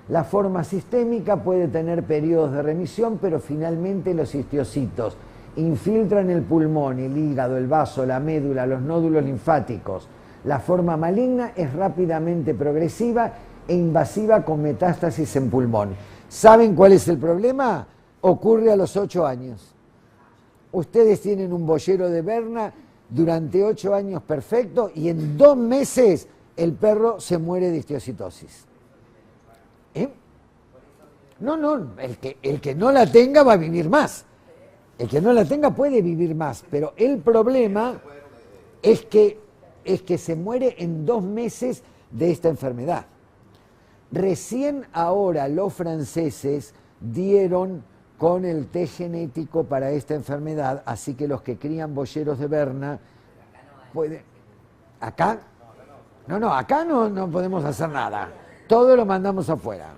La forma sistémica puede tener periodos de remisión, pero finalmente los histiocitos infiltran el pulmón, el hígado, el vaso, la médula, los nódulos linfáticos. La forma maligna es rápidamente progresiva e invasiva con metástasis en pulmón. ¿Saben cuál es el problema? Ocurre a los 8 años. Ustedes tienen un boyero de Berna durante 8 años perfecto y en 2 meses el perro se muere de histiocitosis. No, el que no la tenga va a vivir más. El que no la tenga puede vivir más, pero el problema es que se muere en 2 meses de esta enfermedad. Recién ahora los franceses dieron con el té genético para esta enfermedad, así que los que crían boyeros de Berna pueden... ¿Acá? No, acá no podemos hacer nada. Todo lo mandamos afuera.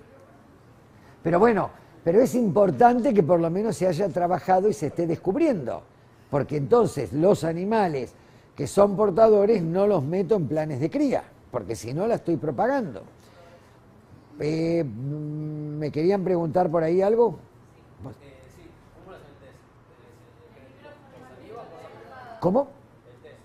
Pero bueno, pero es importante que por lo menos se haya trabajado y se esté descubriendo, porque entonces los animales que son portadores no los meto en planes de cría, porque si no la estoy propagando. ¿Me querían preguntar por ahí algo? Sí, ¿cómo lo hacen el test? ¿Por saliva o por sangre? ¿Cómo? El test.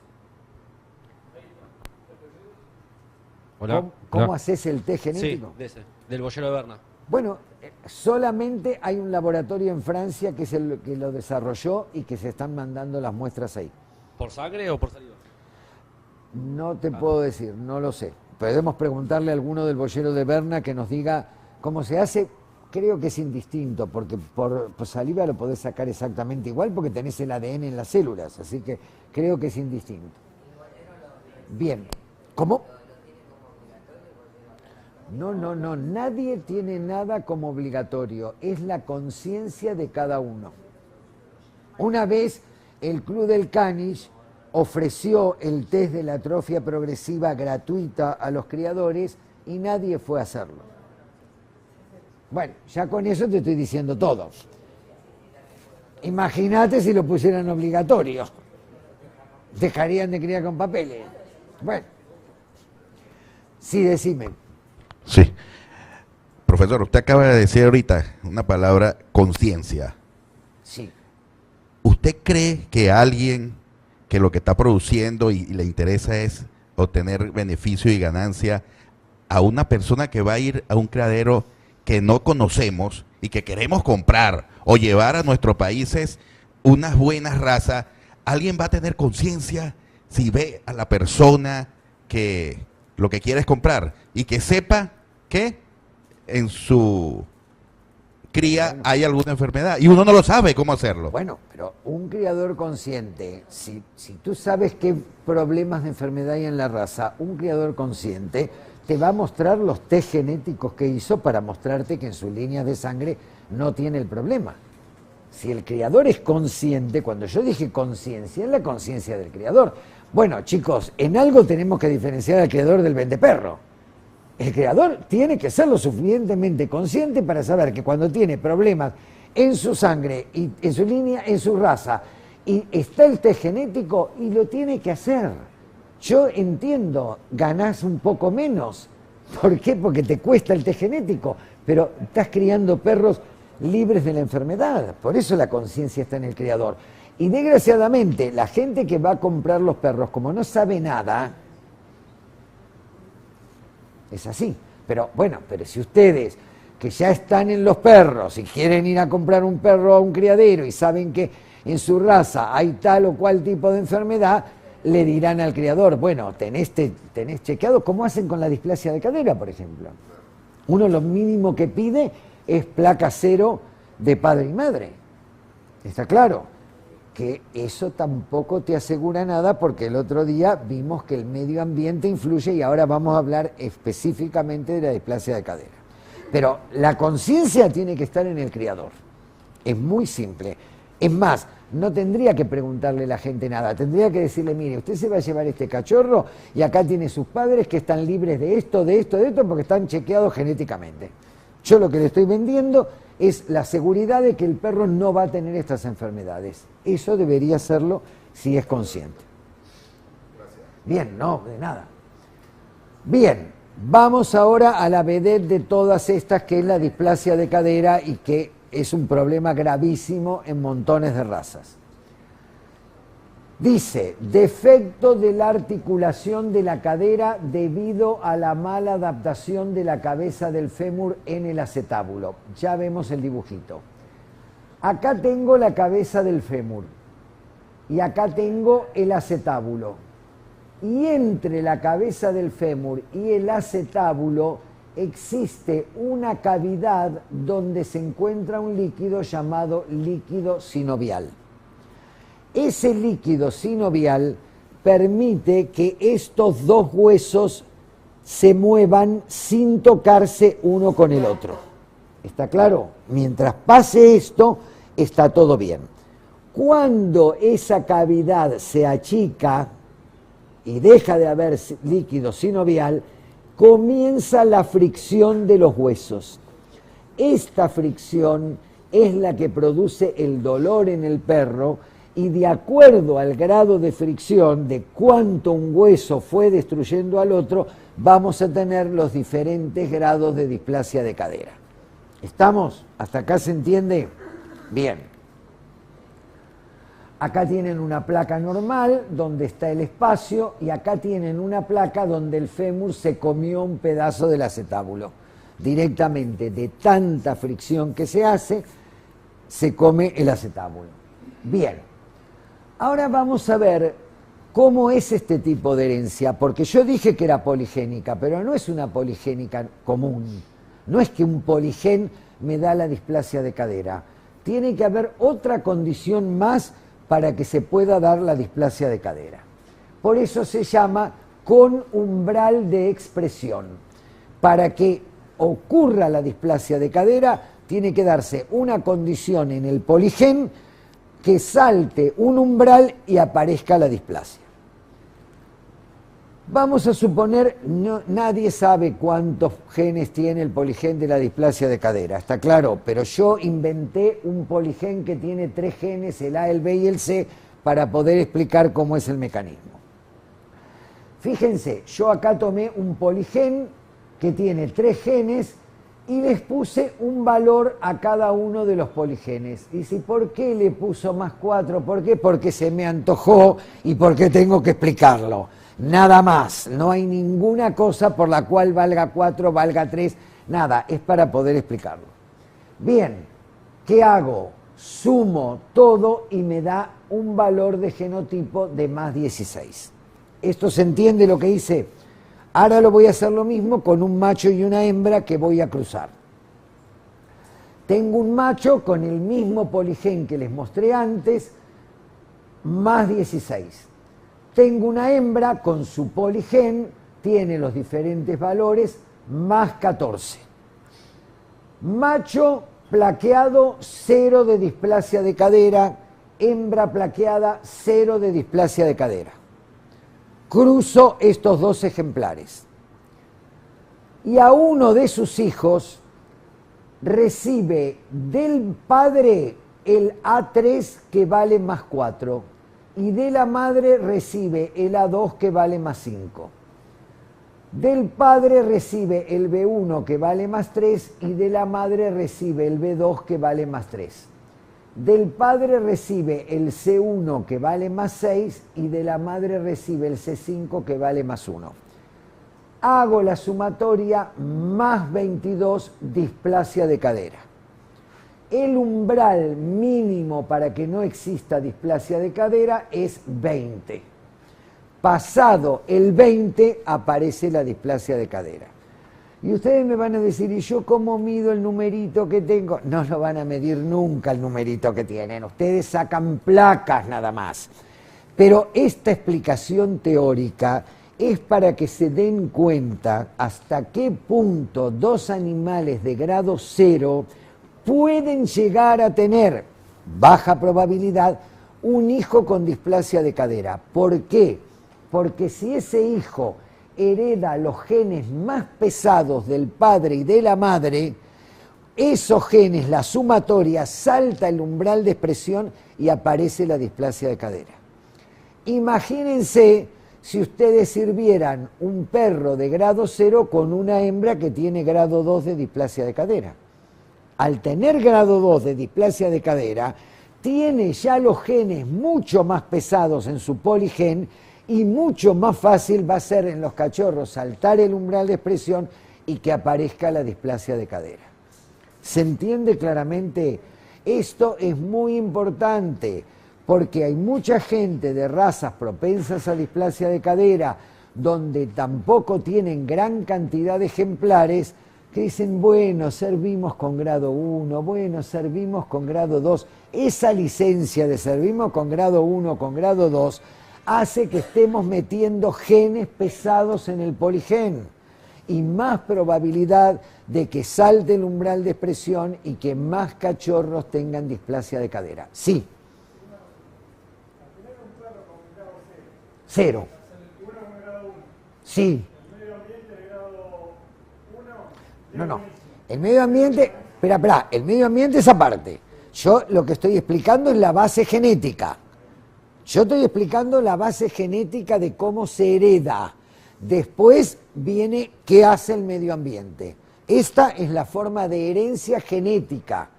Hola. ¿Cómo haces el test genético? Sí, de ese, del boyero de Berna. Bueno, solamente hay un laboratorio en Francia que es el que lo desarrolló y que se están mandando las muestras ahí. ¿Por sangre o por saliva? No te puedo decir, no lo sé. Podemos preguntarle a alguno del boyero de Berna que nos diga cómo se hace. Creo que es indistinto, porque por saliva lo podés sacar exactamente igual porque tenés el ADN en las células, así que creo que es indistinto. Bien. ¿Cómo? No, nadie tiene nada como obligatorio, es la conciencia de cada uno. Una vez el Club del Caniche ofreció el test de la atrofia progresiva gratuita a los criadores y nadie fue a hacerlo. Bueno, ya con eso te estoy diciendo todo. Imagínate si lo pusieran obligatorio. Dejarían de criar con papeles. Bueno. Sí, decime. Sí. Profesor, usted acaba de decir ahorita una palabra, conciencia. Sí. ¿Usted cree que alguien que lo que está produciendo y le interesa es obtener beneficio y ganancia a una persona que va a ir a un criadero que no conocemos y que queremos comprar o llevar a nuestros países unas buenas razas, alguien va a tener conciencia si ve a la persona que lo que quiere es comprar y que sepa que en su cría hay alguna enfermedad y uno no lo sabe cómo hacerlo? Bueno, pero un criador consciente, si tú sabes qué problemas de enfermedad hay en la raza, un criador consciente te va a mostrar los test genéticos que hizo para mostrarte que en sus líneas de sangre no tiene el problema. Si el criador es consciente, cuando yo dije conciencia, es la conciencia del criador. Bueno, chicos, en algo tenemos que diferenciar al criador del vendeperro. El criador tiene que ser lo suficientemente consciente para saber que cuando tiene problemas en su sangre, y en su línea, en su raza, y está el test genético, y lo tiene que hacer. Yo entiendo, ganás un poco menos. ¿Por qué? Porque te cuesta el test genético, pero estás criando perros libres de la enfermedad. Por eso la conciencia está en el criador. Y desgraciadamente, la gente que va a comprar los perros, como no sabe nada, es así. Pero bueno, pero si ustedes que ya están en los perros y quieren ir a comprar un perro a un criadero y saben que en su raza hay tal o cual tipo de enfermedad, le dirán al criador, bueno, tenés chequeado, ¿cómo hacen con la displasia de cadera, por ejemplo? Uno lo mínimo que pide es placa cero de padre y madre. ¿Está claro? Que eso tampoco te asegura nada porque el otro día vimos que el medio ambiente influye y ahora vamos a hablar específicamente de la displasia de cadera. Pero la conciencia tiene que estar en el criador. Es muy simple. Es más, no tendría que preguntarle a la gente nada, tendría que decirle, mire, usted se va a llevar este cachorro y acá tiene sus padres que están libres de esto, de esto, de esto, porque están chequeados genéticamente. Yo lo que le estoy vendiendo es la seguridad de que el perro no va a tener estas enfermedades. Eso debería serlo si es consciente. Bien, no, de nada. Bien, vamos ahora a la vedette de todas estas, que es la displasia de cadera y que es un problema gravísimo en montones de razas. Dice, defecto de la articulación de la cadera debido a la mala adaptación de la cabeza del fémur en el acetábulo. Ya vemos el dibujito. Acá tengo la cabeza del fémur y acá tengo el acetábulo. Y entre la cabeza del fémur y el acetábulo existe una cavidad donde se encuentra un líquido llamado líquido sinovial. Ese líquido sinovial permite que estos dos huesos se muevan sin tocarse uno con el otro. ¿Está claro? Mientras pase esto, está todo bien. Cuando esa cavidad se achica y deja de haber líquido sinovial, comienza la fricción de los huesos. Esta fricción es la que produce el dolor en el perro y de acuerdo al grado de fricción de cuánto un hueso fue destruyendo al otro, vamos a tener los diferentes grados de displasia de cadera. ¿Estamos? ¿Hasta acá se entiende? Bien. Acá tienen una placa normal donde está el espacio y acá tienen una placa donde el fémur se comió un pedazo del acetábulo. Directamente de tanta fricción que se hace, se come el acetábulo. Bien. Ahora vamos a ver cómo es este tipo de herencia, porque yo dije que era poligénica, pero no es una poligénica común. No es que un poligen me da la displasia de cadera. Tiene que haber otra condición más para que se pueda dar la displasia de cadera. Por eso se llama con umbral de expresión. Para que ocurra la displasia de cadera, tiene que darse una condición en el poligen que salte un umbral y aparezca la displasia. Vamos a suponer, nadie sabe cuántos genes tiene el poligen de la displasia de cadera, está claro, pero yo inventé un poligen que tiene 3 genes, el A, el B y el C, para poder explicar cómo es el mecanismo. Fíjense, yo acá tomé un poligen que tiene 3 genes y les puse un valor a cada uno de los poligenes. Y si, ¿por qué le puso más 4? ¿Por qué? Porque se me antojó y porque tengo que explicarlo. Nada más, no hay ninguna cosa por la cual valga 4, valga 3, nada, es para poder explicarlo. Bien, ¿qué hago? Sumo todo y me da un valor de genotipo de más 16. ¿Esto se entiende lo que hice? Ahora lo voy a hacer lo mismo con un macho y una hembra que voy a cruzar. Tengo un macho con el mismo poligen que les mostré antes, más 16. Tengo una hembra con su poligen, tiene los diferentes valores, más 14. Macho plaqueado, 0 de displasia de cadera, hembra plaqueada, 0 de displasia de cadera. Cruzo estos 2 ejemplares. Y a uno de sus hijos recibe del padre el A3 que vale más 4. Y de la madre recibe el A2 que vale más 5. Del padre recibe el B1 que vale más 3 y de la madre recibe el B2 que vale más 3. Del padre recibe el C1 que vale más 6 y de la madre recibe el C5 que vale más 1. Hago la sumatoria más 22 displasia de cadera. El umbral mínimo para que no exista displasia de cadera es 20. Pasado el 20 aparece la displasia de cadera. Y ustedes me van a decir, ¿y yo cómo mido el numerito que tengo? No lo van a medir nunca el numerito que tienen. Ustedes sacan placas nada más. Pero esta explicación teórica es para que se den cuenta hasta qué punto 2 animales de grado 0 pueden llegar a tener, baja probabilidad, un hijo con displasia de cadera. ¿Por qué? Porque si ese hijo hereda los genes más pesados del padre y de la madre, esos genes, la sumatoria, salta el umbral de expresión y aparece la displasia de cadera. Imagínense si ustedes sirvieran un perro de grado 0 con una hembra que tiene grado 2 de displasia de cadera. Al tener grado 2 de displasia de cadera, tiene ya los genes mucho más pesados en su poligen y mucho más fácil va a ser en los cachorros saltar el umbral de expresión y que aparezca la displasia de cadera. ¿Se entiende claramente? Esto es muy importante porque hay mucha gente de razas propensas a displasia de cadera donde tampoco tienen gran cantidad de ejemplares que dicen, bueno, servimos con grado 1, bueno, servimos con grado 2. Esa licencia de servimos con grado 1, con grado 2, hace que estemos metiendo genes pesados en el poligen y más probabilidad de que salte el umbral de expresión y que más cachorros tengan displasia de cadera. Sí. 0. Sí. No. El medio ambiente, espera, el medio ambiente es aparte. Yo lo que estoy explicando es la base genética. Yo estoy explicando la base genética de cómo se hereda. Después viene qué hace el medio ambiente. Esta es la forma de herencia genética.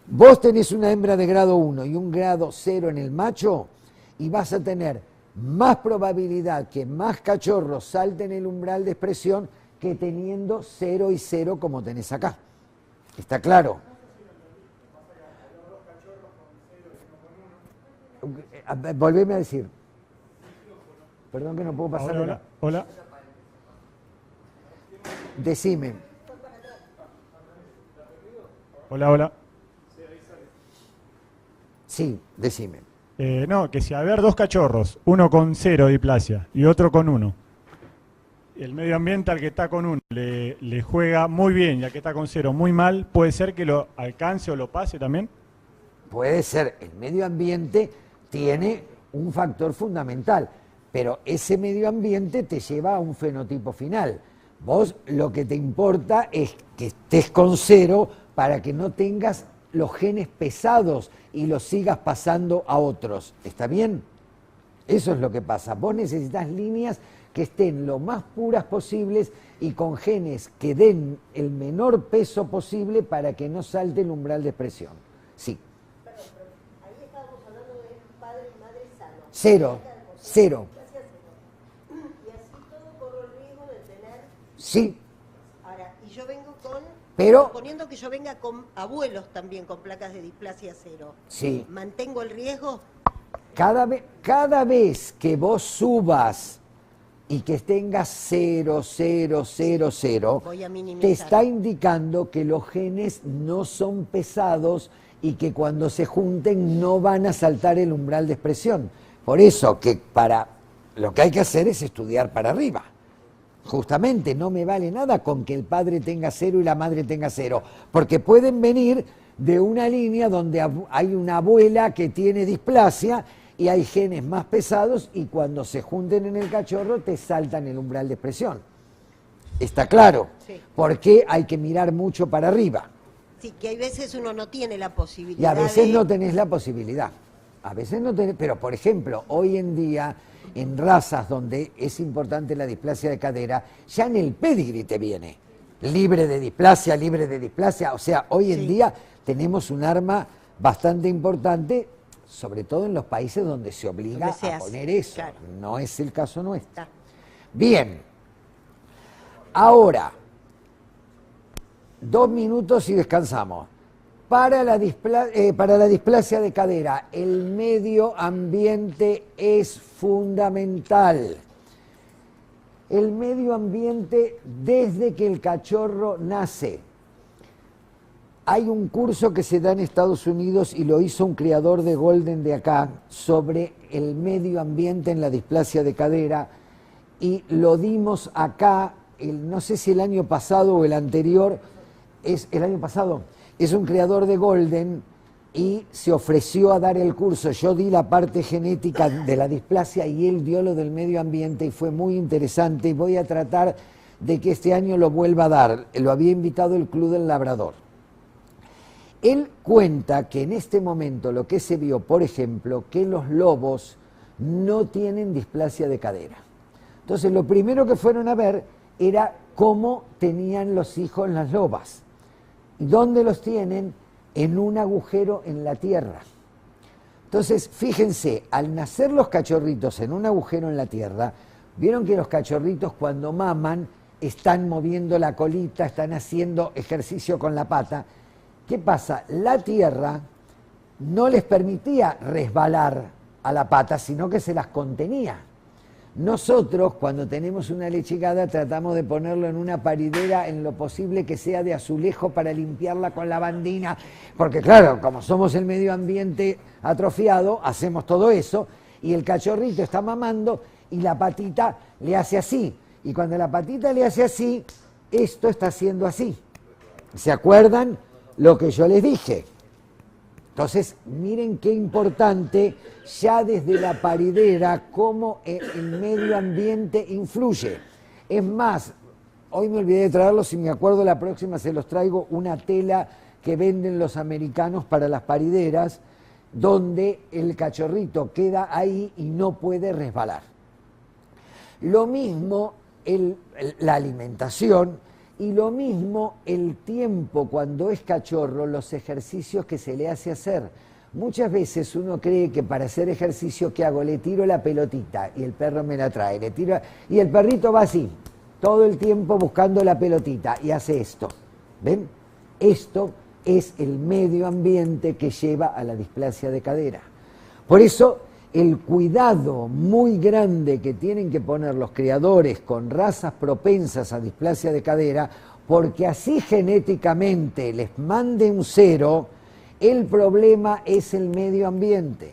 Vos tenés una hembra de grado 1 y un grado 0 en el macho y vas a tener más probabilidad que más cachorros salten el umbral de expresión que teniendo 0 y 0 como tenés acá. ¿Está claro? Volveme a decir. Perdón que no puedo pasar. Hola. Decime. Hola. Sí, decime. No, que si haber 2 cachorros, uno con 0 displasia y otro con 1, el medio ambiente al que está con 1 le juega muy bien y al que está con 0 muy mal, ¿puede ser que lo alcance o lo pase también? Puede ser, el medio ambiente tiene un factor fundamental, pero ese medio ambiente te lleva a un fenotipo final. Vos lo que te importa es que estés con 0 para que no tengas los genes pesados y los sigas pasando a otros. ¿Está bien? Eso es lo que pasa. Vos necesitas líneas que estén lo más puras posibles y con genes que den el menor peso posible para que no salte el umbral de expresión. Sí. Perdón, pero ahí estábamos hablando de padre y madre sanos. 0, 0. Y así todo corro el riesgo de tener... Sí, Ahora, y yo vengo con... Pero- Suponiendo que yo venga con abuelos también con placas de displasia 0. sí. ¿Mantengo el riesgo? Cada vez que vos subas y que tengas 0, 0, 0, 0, Voy a minimizar. te está indicando que los genes no son pesados y que cuando se junten no van a saltar el umbral de expresión. Por eso que lo que hay que hacer es estudiar para arriba. Justamente no me vale nada con que el padre tenga 0 y la madre tenga 0, porque pueden venir de una línea donde hay una abuela que tiene displasia y hay genes más pesados y cuando se junten en el cachorro te saltan el umbral de expresión. ¿Está claro? Sí. Porque hay que mirar mucho para arriba Sí, que hay veces uno no tiene la posibilidad y a veces de... no tenés la posibilidad. A veces no tenés, pero por ejemplo, hoy en día en razas donde es importante la displasia de cadera, ya en el pedigree te viene libre de displasia, o sea, hoy en Sí. día tenemos un arma bastante importante, sobre todo en los países donde se obliga Donde se a hace, poner eso. claro. No es el caso nuestro. Está. Bien, ahora, 2 minutos y descansamos. Para la displasia de cadera, el medio ambiente es fundamental. El medio ambiente desde que el cachorro nace. Hay un curso que se da en Estados Unidos y lo hizo un criador de Golden de acá sobre el medio ambiente en la displasia de cadera y lo dimos acá, no sé si el año pasado o el anterior, es el año pasado, es un criador de Golden y se ofreció a dar el curso. Yo di la parte genética de la displasia y él dio lo del medio ambiente y fue muy interesante y voy a tratar de que este año lo vuelva a dar. Lo había invitado el Club del Labrador. Él cuenta que en este momento lo que se vio, por ejemplo, que los lobos no tienen displasia de cadera. Entonces lo primero que fueron a ver era cómo tenían los hijos las lobas. ¿Y dónde los tienen? En un agujero en la tierra. Entonces, fíjense, al nacer los cachorritos en un agujero en la tierra, vieron que los cachorritos cuando maman están moviendo la colita, están haciendo ejercicio con la pata. ¿Qué pasa? La tierra no les permitía resbalar a la pata, sino que se las contenía. Nosotros, cuando tenemos una lechigada, tratamos de ponerlo en una paridera en lo posible que sea de azulejo para limpiarla con lavandina, porque claro, como somos el medio ambiente atrofiado, hacemos todo eso, y el cachorrito está mamando y la patita le hace así. Y cuando la patita le hace así, esto está haciendo así. ¿Se acuerdan lo que yo les dije? Entonces, miren qué importante ya desde la paridera cómo el medio ambiente influye. Es más, hoy me olvidé de traerlos, si me acuerdo la próxima se los traigo, una tela que venden los americanos para las parideras, donde el cachorrito queda ahí y no puede resbalar. Lo mismo la alimentación. Y lo mismo el tiempo cuando es cachorro, los ejercicios que se le hace hacer. Muchas veces uno cree que para hacer ejercicio, ¿qué hago? Le tiro la pelotita y el perro me la trae. Y el perrito va así, todo el tiempo buscando la pelotita y hace esto. ¿Ven? Esto es el medio ambiente que lleva a la displasia de cadera. Por eso, el cuidado muy grande que tienen que poner los criadores con razas propensas a displasia de cadera, porque así genéticamente les mande un 0, el problema es el medio ambiente.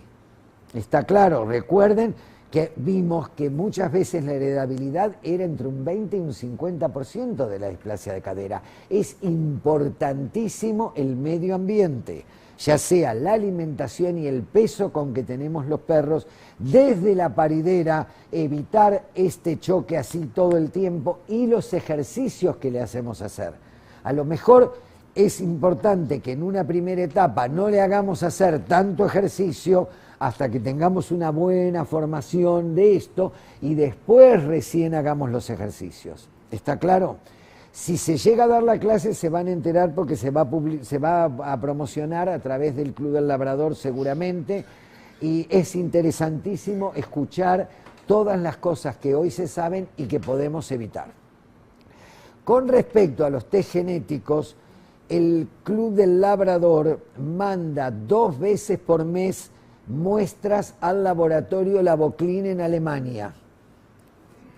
¿Está claro? Recuerden que vimos que muchas veces la heredabilidad era entre un 20 y un 50% de la displasia de cadera. Es importantísimo el medio ambiente. ya sea la alimentación y el peso con que tenemos los perros, desde la paridera, evitar este choque así todo el tiempo y los ejercicios que le hacemos hacer. A lo mejor es importante que en una primera etapa no le hagamos hacer tanto ejercicio hasta que tengamos una buena formación de esto y después recién hagamos los ejercicios. ¿Está claro? Si se llega a dar la clase se van a enterar porque se va a promocionar a través del Club del Labrador seguramente, y es interesantísimo escuchar todas las cosas que hoy se saben y que podemos evitar. Con respecto a los test genéticos, el Club del Labrador manda 2 veces por mes muestras al laboratorio Lavoclin en Alemania.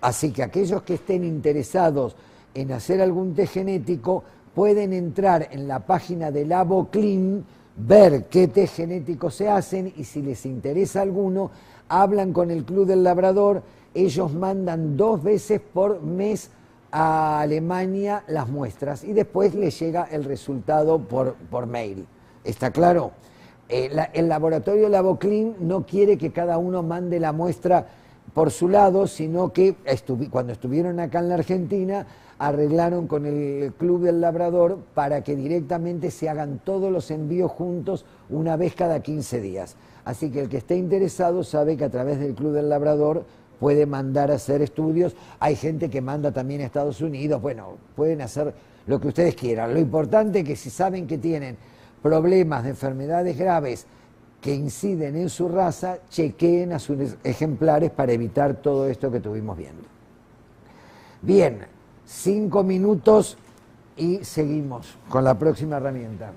Así que aquellos que estén interesados en hacer algún test genético pueden entrar en la página de Lavoclin, ver qué test genéticos se hacen y si les interesa alguno, hablan con el Club del Labrador. Ellos mandan 2 veces por mes a Alemania las muestras y después les llega el resultado por mail. ¿Está claro? El laboratorio Lavoclin no quiere que cada uno mande la muestra por su lado, sino que cuando estuvieron acá en la Argentina arreglaron con el Club del Labrador para que directamente se hagan todos los envíos juntos una vez cada 15 días. Así que el que esté interesado sabe que a través del Club del Labrador puede mandar a hacer estudios. Hay gente que manda también a Estados Unidos. Bueno, pueden hacer lo que ustedes quieran. Lo importante es que si saben que tienen problemas de enfermedades graves que inciden en su raza, chequeen a sus ejemplares para evitar todo esto que estuvimos viendo. Bien, 5 minutos y seguimos con la próxima herramienta.